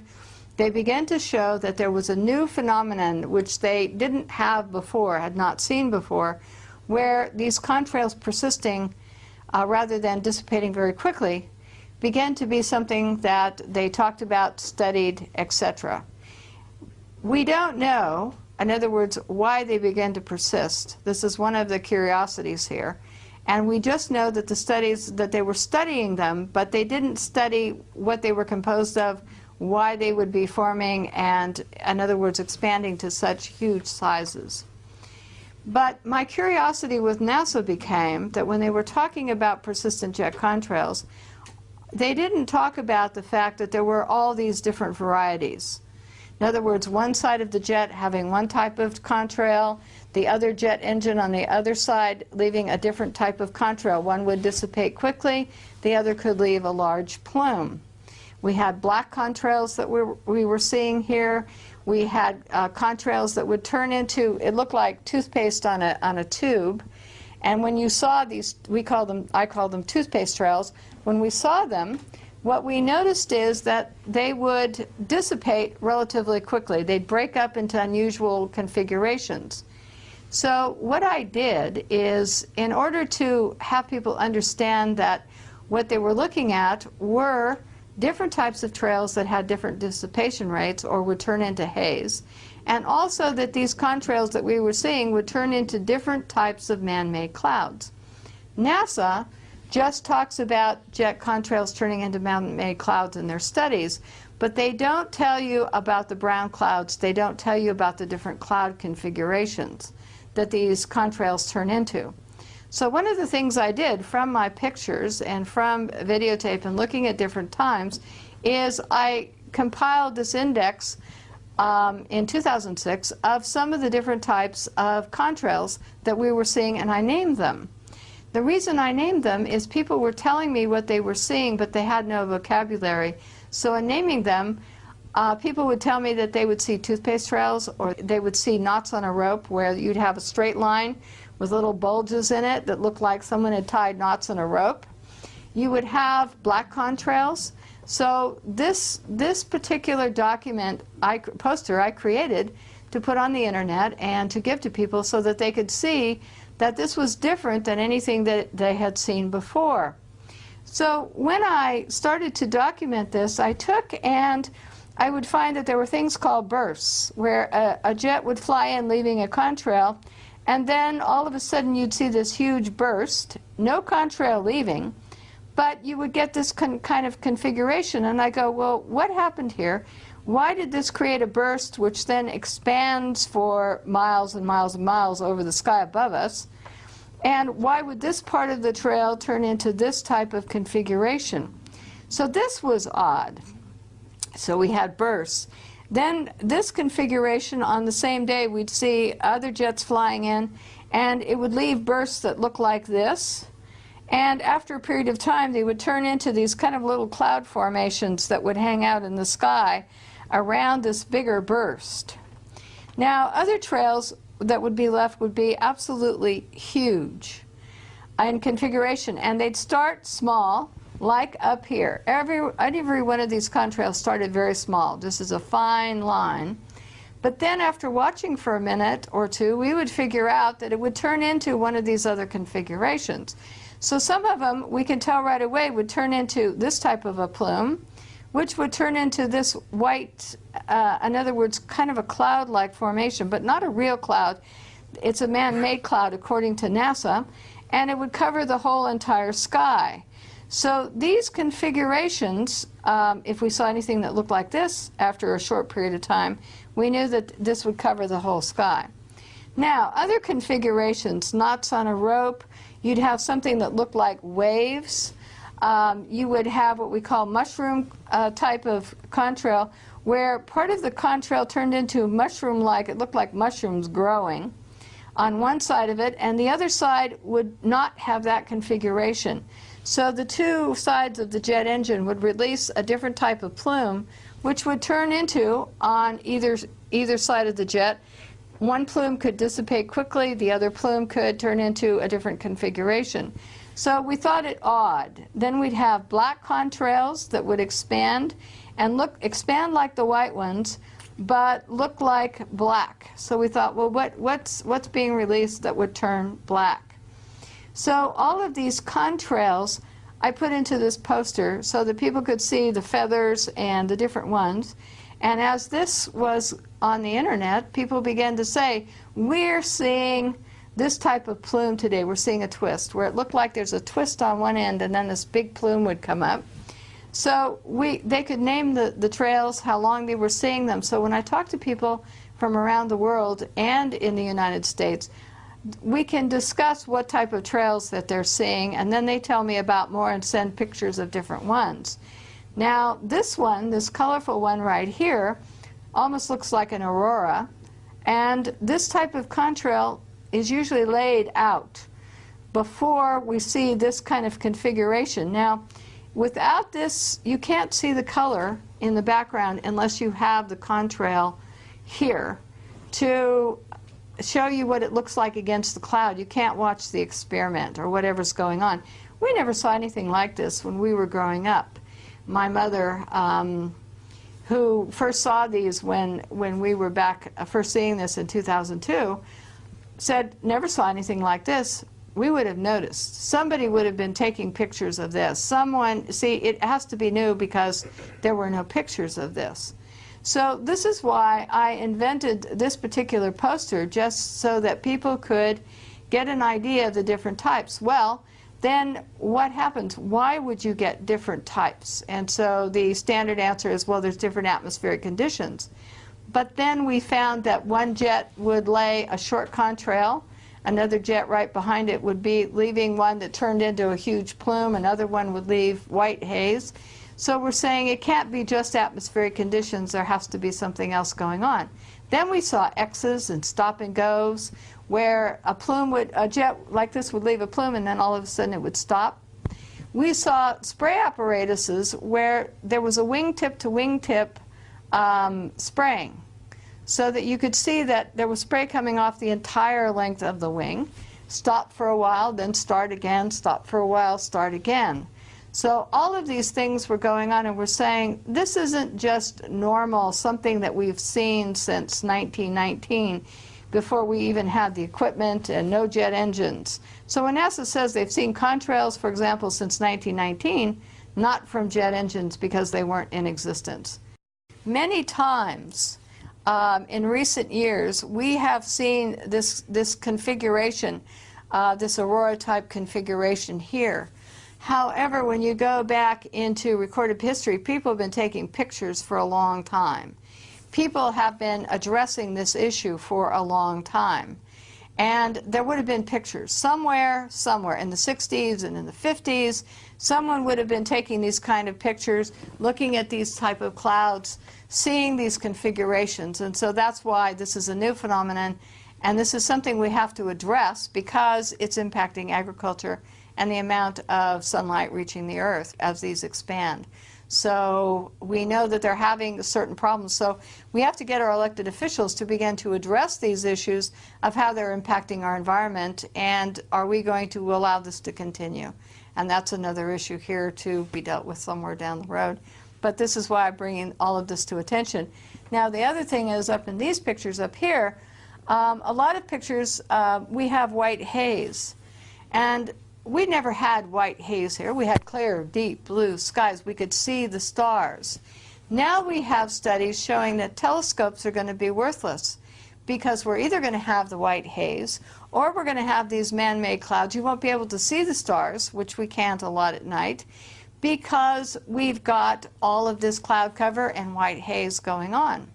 They began to show that there was a new phenomenon which they didn't have before, had not seen before, where these contrails persisting rather than dissipating very quickly began to be something that they talked about, studied, etc. We don't know, in other words, why they began to persist. This is one of the curiosities here. And we just know that the studies, that they were studying them, but they didn't study what they were composed of, why they would be forming, and, in other words, expanding to such huge sizes. But my curiosity with NASA became that when they were talking about persistent jet contrails, they didn't talk about the fact that there were all these different varieties. In other words, one side of the jet having one type of contrail, the other jet engine on the other side leaving a different type of contrail. One would dissipate quickly, the other could leave a large plume. We had black contrails that we were seeing here. We had contrails that would turn into, it looked like toothpaste on a tube. And when you saw these, I call them toothpaste trails. When we saw them, what we noticed is that they would dissipate relatively quickly. They'd break up into unusual configurations. So what I did is, in order to have people understand that what they were looking at were different types of trails that had different dissipation rates or would turn into haze, and also that these contrails that we were seeing would turn into different types of man-made clouds. NASA just talks about jet contrails turning into man-made clouds in their studies, but they don't tell you about the brown clouds. They don't tell you about the different cloud configurations that these contrails turn into. So one of the things I did from my pictures and from videotape and looking at different times is I compiled this index in 2006 of some of the different types of contrails that we were seeing, and I named them. The reason I named them is people were telling me what they were seeing, but they had no vocabulary. So in naming them, people would tell me that they would see toothpaste trails, or they would see knots on a rope where you'd have a straight line with little bulges in it that looked like someone had tied knots on a rope. You would have black contrails. So this particular document, poster I created to put on the internet and to give to people so that they could see that this was different than anything that they had seen before. So when I started to document this, I took and I would find that there were things called bursts, where a jet would fly in leaving a contrail, and then all of a sudden you'd see this huge burst, no contrail leaving, but you would get this kind of configuration. And I go, well, what happened here? Why did this create a burst which then expands for miles and miles and miles over the sky above us? And why would this part of the trail turn into this type of configuration? So this was odd. So we had bursts. Then this configuration, on the same day we'd see other jets flying in, and it would leave bursts that look like this. And after a period of time, they would turn into these kind of little cloud formations that would hang out in the sky around this bigger burst. Now, other trails that would be left would be absolutely huge in configuration, and they'd start small, like up here. Every one of these contrails started very small, just as a fine line. But then after watching for a minute or two, we would figure out that it would turn into one of these other configurations. So some of them, we can tell right away, would turn into this type of a plume, which would turn into this white, in other words, kind of a cloud-like formation, but not a real cloud. It's a man-made cloud, according to NASA, and it would cover the whole entire sky. So these configurations, if we saw anything that looked like this after a short period of time, we knew that this would cover the whole sky. Now, other configurations, knots on a rope, you'd have something that looked like waves. You would have what we call mushroom type of contrail, where part of the contrail turned into mushroom-like, it looked like mushrooms growing on one side of it, and the other side would not have that configuration. So the two sides of the jet engine would release a different type of plume, which would turn into, on either side of the jet, one plume could dissipate quickly, the other plume could turn into a different configuration. So we thought it odd. Then we'd have black contrails that would expand and expand like the white ones, but look like black. So we thought, well, what's being released that would turn black? So all of these contrails I put into this poster so that people could see the feathers and the different ones. And as this was on the internet, people began to say, we're seeing this type of plume today. We're seeing a twist, where it looked like there's a twist on one end and then this big plume would come up. So they could name the trails, how long they were seeing them. So when I talk to people from around the world and in the United States, we can discuss what type of trails that they're seeing, and then they tell me about more and send pictures of different ones. Now this one, this colorful one right here, almost looks like an aurora, and this type of contrail is usually laid out before we see this kind of configuration. Now, without this, you can't see the color in the background unless you have the contrail here to show you what it looks like against the cloud. You can't watch the experiment or whatever's going on. We never saw anything like this when we were growing up. My mother, who first saw these when we were back first seeing this in 2002, said, never saw anything like this. We would have noticed. Somebody would have been taking pictures of this. Someone, see, it has to be new because there were no pictures of this. So this is why I invented this particular poster, just so that people could get an idea of the different types. Well, then what happens? Why would you get different types? And so the standard answer is, well, there's different atmospheric conditions. But then we found that one jet would lay a short contrail, another jet right behind it would be leaving one that turned into a huge plume, another one would leave white haze. So we're saying it can't be just atmospheric conditions, there has to be something else going on. Then we saw X's and stop and goes, where a jet like this would leave a plume and then all of a sudden it would stop. We saw spray apparatuses where there was a wingtip to wingtip spraying, so that you could see that there was spray coming off the entire length of the wing. Stop for a while, then start again, stop for a while, start again. So all of these things were going on, and we're saying this isn't just normal, something that we've seen since 1919, before we even had the equipment and no jet engines. So when NASA says they've seen contrails, for example, since 1919, not from jet engines because they weren't in existence. Many times in recent years, we have seen this configuration, this aurora-type configuration here. However, when you go back into recorded history, people have been taking pictures for a long time. People have been addressing this issue for a long time. And there would have been pictures somewhere in the 60s and in the 50s. Someone would have been taking these kind of pictures, looking at these type of clouds, seeing these configurations. And so that's why this is a new phenomenon. And this is something we have to address because it's impacting agriculture and the amount of sunlight reaching the earth as these expand. So we know that they're having certain problems. So we have to get our elected officials to begin to address these issues of how they're impacting our environment, and are we going to allow this to continue? And that's another issue here to be dealt with somewhere down the road. But this is why I'm bringing all of this to attention. Now the other thing is, up in these pictures up here, a lot of pictures we have white haze. And we never had white haze here. We had clear, deep blue skies. We could see the stars. Now we have studies showing that telescopes are going to be worthless because we're either going to have the white haze or we're going to have these man-made clouds. You won't be able to see the stars, which we can't a lot at night, because we've got all of this cloud cover and white haze going on.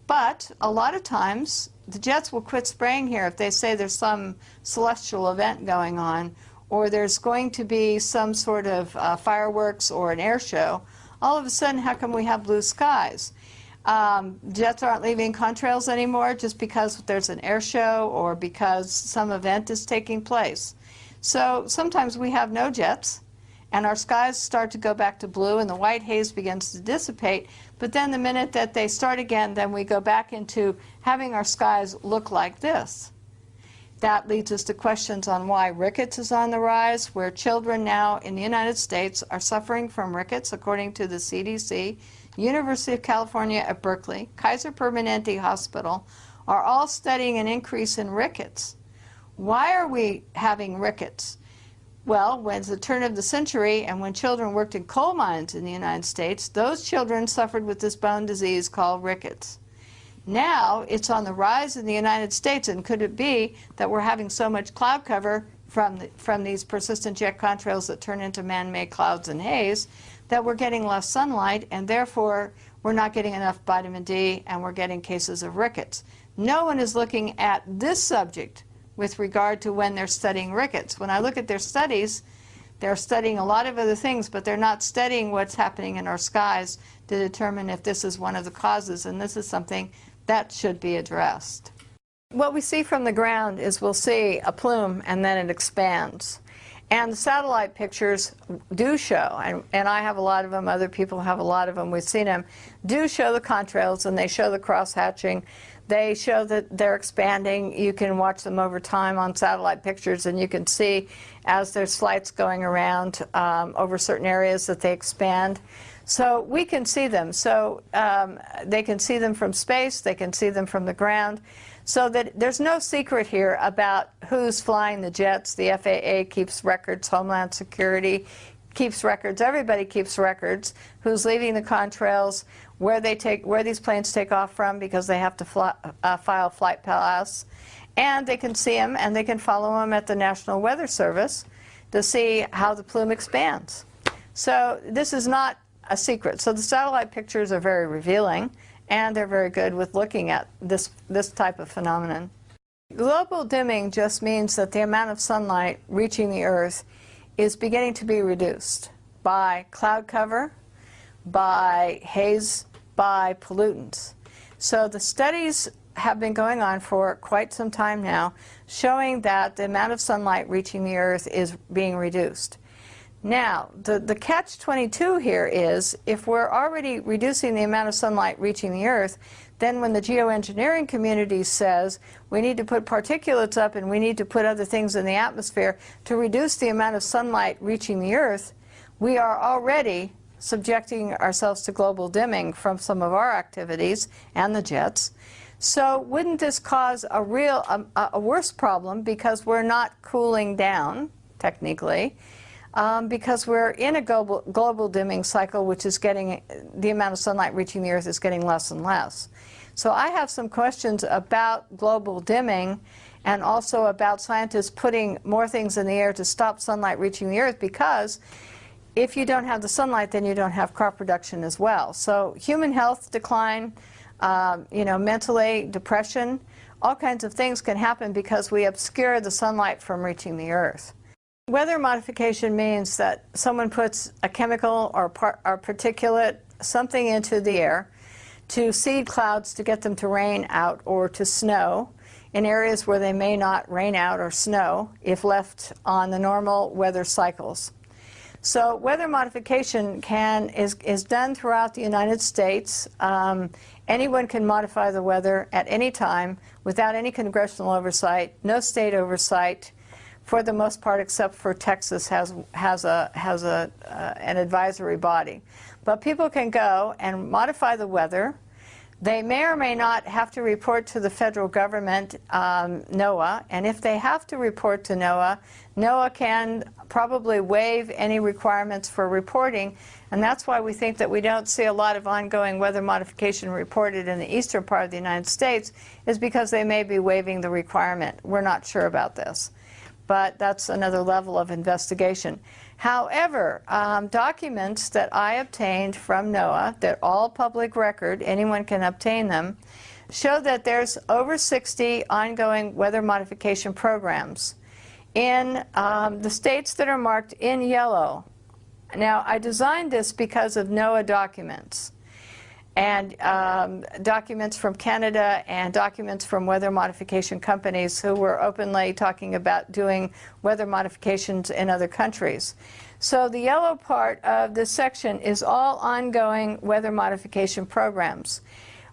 But a lot of times the jets will quit spraying here if they say there's some celestial event going on, or there's going to be some sort of fireworks or an air show. All of a sudden, how come we have blue skies? Jets aren't leaving contrails anymore just because there's an air show or because some event is taking place. So sometimes we have no jets, and our skies start to go back to blue, and the white haze begins to dissipate. But then the minute that they start again, then we go back into having our skies look like this. That leads us to questions on why rickets is on the rise, where children now in the United States are suffering from rickets, according to the CDC, University of California at Berkeley, Kaiser Permanente Hospital, are all studying an increase in rickets. Why are we having rickets? Well, when it's the turn of the century and when children worked in coal mines in the United States, those children suffered with this bone disease called rickets. Now it's on the rise in the United States, and could it be that we're having so much cloud cover from these persistent jet contrails that turn into man-made clouds and haze that we're getting less sunlight, and therefore we're not getting enough vitamin D and we're getting cases of rickets? No one is looking at this subject with regard to when they're studying rickets. When I look at their studies, they're studying a lot of other things, but they're not studying what's happening in our skies to determine if this is one of the causes, and this is something that should be addressed. What we see from the ground is we'll see a plume and then it expands. And the satellite pictures do show, and I have a lot of them, other people have a lot of them, we've seen them, do show the contrails, and they show the cross-hatching. They show that they're expanding. You can watch them over time on satellite pictures, and you can see as there's flights going around over certain areas that they expand. So we can see them. So they can see them from space, they can see them from the ground. So that there's no secret here about who's flying the jets. The FAA keeps records, Homeland Security keeps records, everybody keeps records, who's leaving the contrails, where these planes take off from, because they have to file flight pass. And they can see them, and they can follow them at the National Weather Service to see how the plume expands. So this is not a secret. So the satellite pictures are very revealing, and they're very good with looking at this type of phenomenon. Global dimming just means that the amount of sunlight reaching the Earth is beginning to be reduced by cloud cover, by haze, by pollutants. So the studies have been going on for quite some time now, showing that the amount of sunlight reaching the Earth is being reduced. Now, the catch-22 here is, if we're already reducing the amount of sunlight reaching the Earth, then when the geoengineering community says we need to put particulates up and we need to put other things in the atmosphere to reduce the amount of sunlight reaching the Earth, we are already subjecting ourselves to global dimming from some of our activities and the jets. So wouldn't this cause a worse problem, because we're not cooling down, technically, because we're in a global dimming cycle, which is getting, the amount of sunlight reaching the Earth is getting less and less. So I have some questions about global dimming, and also about scientists putting more things in the air to stop sunlight reaching the Earth, because if you don't have the sunlight, then you don't have crop production as well. So human health decline, mentally, depression, all kinds of things can happen because we obscure the sunlight from reaching the Earth. Weather modification means that someone puts a chemical or particulate, something into the air to seed clouds to get them to rain out or to snow in areas where they may not rain out or snow if left on the normal weather cycles. So weather modification is done throughout the United States. Anyone can modify the weather at any time without any congressional oversight, no state oversight, for the most part, except for Texas has an advisory body. But people can go and modify the weather. They may or may not have to report to the federal government, NOAA, and if they have to report to NOAA, NOAA can probably waive any requirements for reporting, and that's why we think that we don't see a lot of ongoing weather modification reported in the eastern part of the United States, is because they may be waiving the requirement. We're not sure about this, but that's another level of investigation. However, documents that I obtained from NOAA, that all public record, anyone can obtain them, show that there's over 60 ongoing weather modification programs in the states that are marked in yellow. Now, I designed this because of NOAA documents, and documents from Canada and documents from weather modification companies who were openly talking about doing weather modifications in other countries. So the yellow part of this section is all ongoing weather modification programs.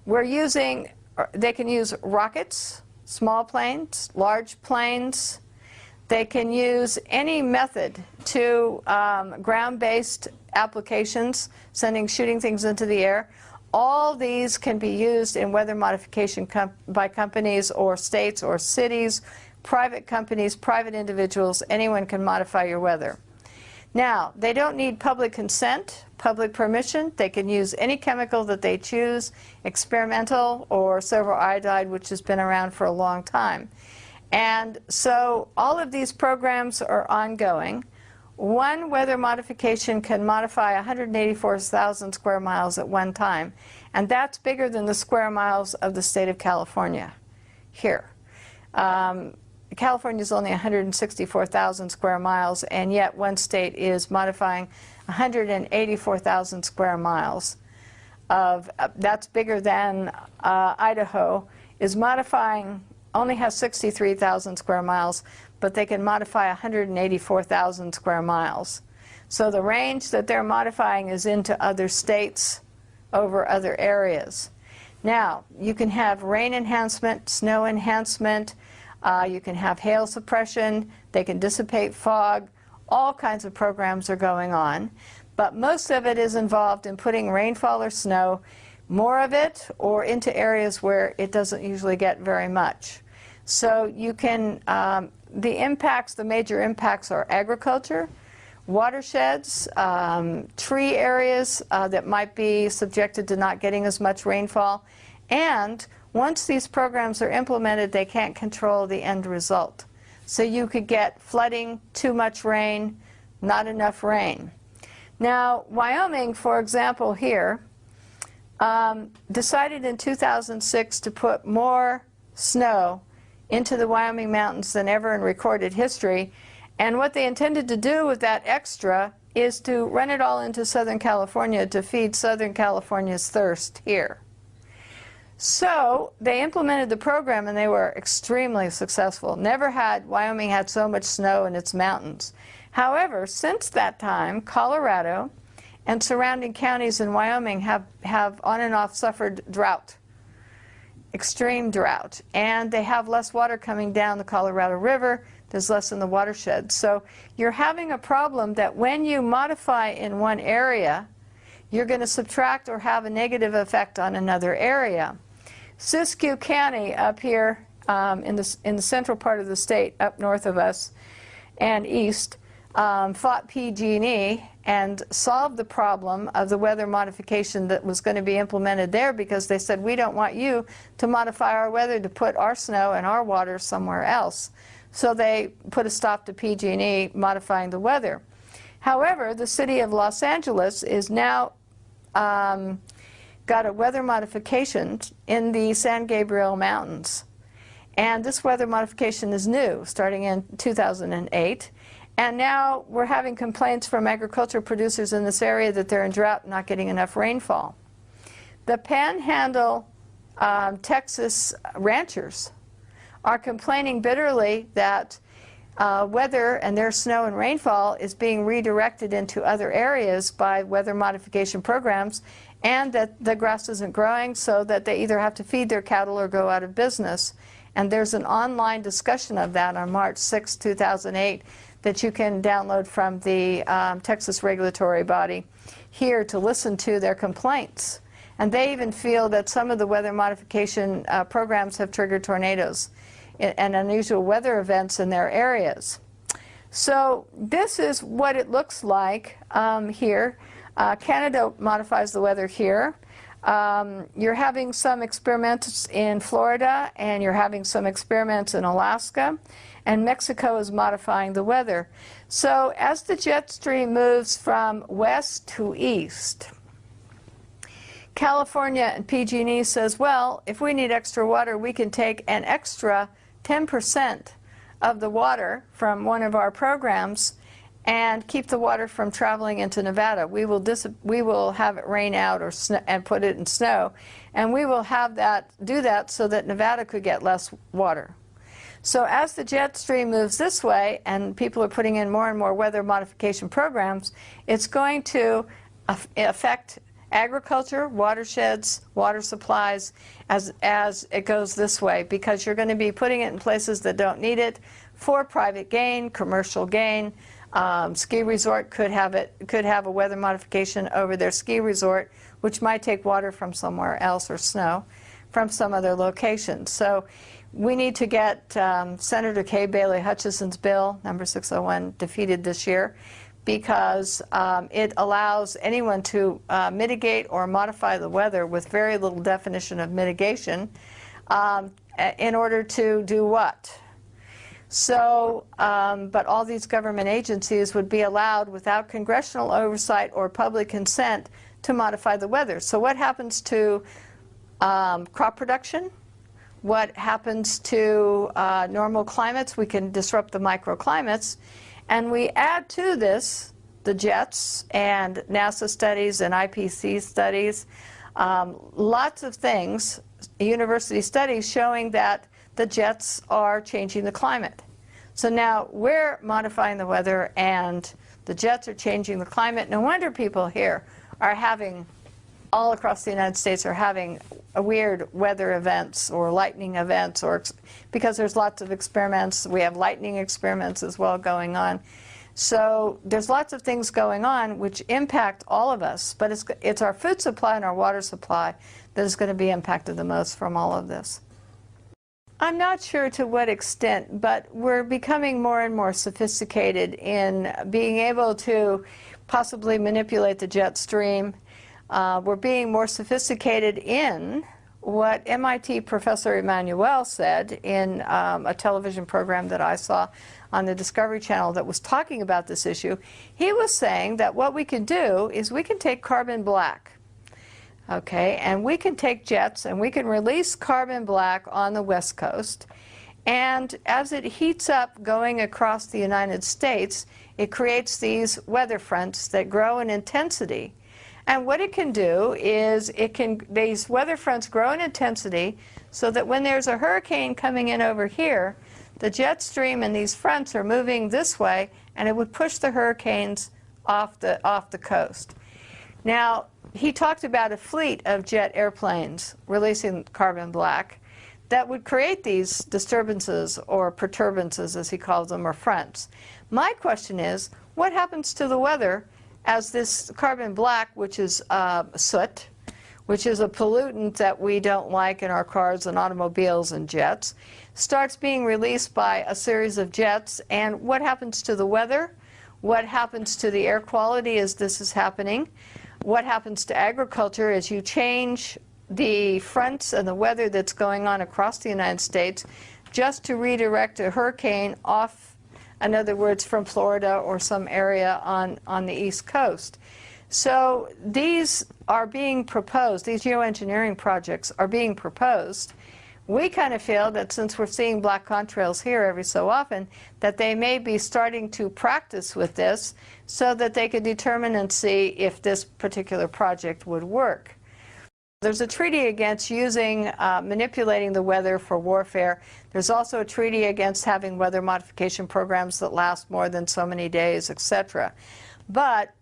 They can use rockets, small planes, large planes. They can use any method to ground-based applications, shooting things into the air. All these can be used in weather modification by companies or states or cities, private companies, private individuals. Anyone can modify your weather. Now, they don't need public consent, public permission. They can use any chemical that they choose, experimental or silver iodide, which has been around for a long time. And so all of these programs are ongoing. One weather modification can modify 184,000 square miles at one time, and that's bigger than the square miles of the state of California here. California is only 164,000 square miles, and yet one state is modifying 184,000 square miles. That's bigger than Idaho is modifying, only has 63,000 square miles, but they can modify 184,000 square miles. So the range that they're modifying is into other states over other areas. Now, you can have rain enhancement, snow enhancement, you can have hail suppression, they can dissipate fog, all kinds of programs are going on. But most of it is involved in putting rainfall or snow, more of it, or into areas where it doesn't usually get very much. So you can, the major impacts are agriculture, watersheds, tree areas that might be subjected to not getting as much rainfall, and once these programs are implemented, they can't control the end result. So you could get flooding, too much rain, not enough rain. Now, Wyoming, for example, here, decided in 2006 to put more snow into the Wyoming mountains than ever in recorded history. And what they intended to do with that extra is to run it all into Southern California to feed Southern California's thirst here. So they implemented the program and they were extremely successful. Never had Wyoming had so much snow in its mountains. However, since that time, Colorado and surrounding counties in Wyoming have on and off suffered drought, extreme drought, and they have less water coming down the Colorado River. There's less in the watershed. So you're having a problem that when you modify in one area, you're going to subtract or have a negative effect on another area. Siskiyou County up here in the central part of the state, up north of us and east, fought PG&E and solved the problem of the weather modification that was going to be implemented there, because they said, we don't want you to modify our weather to put our snow and our water somewhere else. So they put a stop to PG&E modifying the weather. However, the city of Los Angeles is now got a weather modification in the San Gabriel Mountains. And this weather modification is new, starting in 2008. And now we're having complaints from agricultural producers in this area that they're in drought and not getting enough rainfall. The Panhandle Texas ranchers are complaining bitterly that weather and their snow and rainfall is being redirected into other areas by weather modification programs, and that the grass isn't growing, so that they either have to feed their cattle or go out of business. And there's an online discussion of that on March 6, 2008 that you can download from the Texas regulatory body here to listen to their complaints. And they even feel that some of the weather modification programs have triggered tornadoes and unusual weather events in their areas. So this is what it looks like here. Canada modifies the weather here. You're having some experiments in Florida, and you're having some experiments in Alaska, and Mexico is modifying the weather. So as the jet stream moves from west to east, California and PG&E says, well, if we need extra water, we can take an extra 10% of the water from one of our programs and keep the water from traveling into Nevada. We will have it rain out or and put it in snow, and we will have that do that so that Nevada could get less water. So as the jet stream moves this way and people are putting in more and more weather modification programs, it's going to affect agriculture, watersheds, water supplies as it goes this way, because you're going to be putting it in places that don't need it for private gain, commercial gain. Ski resort could have a weather modification over their ski resort, which might take water from somewhere else or snow from some other location. So we need to get Senator Kay Bailey Hutchison's bill, number 601, defeated this year, because it allows anyone to mitigate or modify the weather with very little definition of mitigation in order to do what? So, but all these government agencies would be allowed without congressional oversight or public consent to modify the weather. So what happens to crop production? What happens to normal climates? We can disrupt the microclimates. And we add to this the jets and NASA studies and IPC studies, lots of things, university studies showing that the jets are changing the climate. So now we're modifying the weather and the jets are changing the climate. No wonder people here are having, all across the United States, are having weird weather events or lightning events, or because there's lots of experiments. We have lightning experiments as well going on. So there's lots of things going on which impact all of us, but it's our food supply and our water supply that is going to be impacted the most from all of this. I'm not sure to what extent, but we're becoming more and more sophisticated in being able to possibly manipulate the jet stream. We're being more sophisticated in what MIT Professor Emanuel said in a television program that I saw on the Discovery Channel that was talking about this issue. He was saying that what we can do is we can take carbon black, okay, and we can take jets and we can release carbon black on the West Coast, and as it heats up going across the United States, it creates these weather fronts that grow in intensity. And what it can do is these weather fronts grow in intensity so that when there's a hurricane coming in over here, the jet stream and these fronts are moving this way, and it would push the hurricanes off the coast. Now, he talked about a fleet of jet airplanes releasing carbon black that would create these disturbances, or perturbances as he calls them, or fronts. My question is, what happens to the weather as this carbon black, which is soot, which is a pollutant that we don't like in our cars and automobiles and jets, starts being released by a series of jets, and what happens to the weather? What happens to the air quality as this is happening? What happens to agriculture as you change the fronts and the weather that's going on across the United States just to redirect a hurricane off, in other words, from Florida or some area on the East Coast? So these are being proposed, these geoengineering projects are being proposed. We kind of feel that since we're seeing black contrails here every so often, that they may be starting to practice with this so that they could determine and see if this particular project would work. There's a treaty against manipulating the weather for warfare. There's also a treaty against having weather modification programs that last more than so many days, etc. But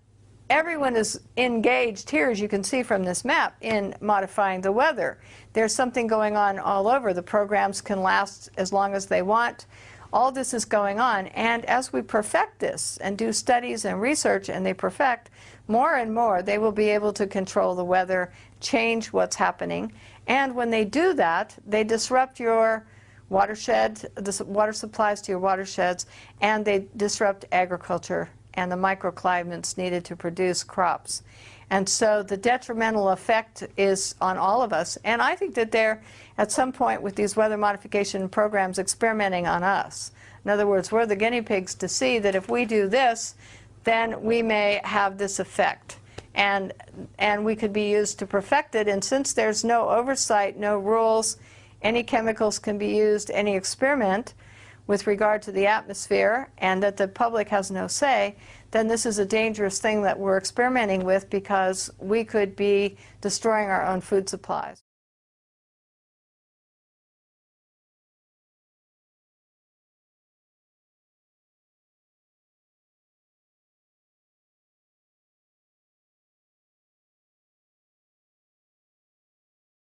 everyone is engaged here, as you can see from this map, in modifying the weather. There's something going on all over. The programs can last as long as they want. All this is going on, and as we perfect this and do studies and research and they perfect, more and more they will be able to control the weather, change what's happening, and when they do that, they disrupt your watershed, the water supplies to your watersheds, and they disrupt agriculture and the microclimates needed to produce crops. And so the detrimental effect is on all of us. And I think that they're, at some point with these weather modification programs, experimenting on us. In other words, we're the guinea pigs to see that if we do this, then we may have this effect. And we could be used to perfect it. And since there's no oversight, no rules, any chemicals can be used, any experiment with regard to the atmosphere, and that the public has no say, then this is a dangerous thing that we're experimenting with, because we could be destroying our own food supplies.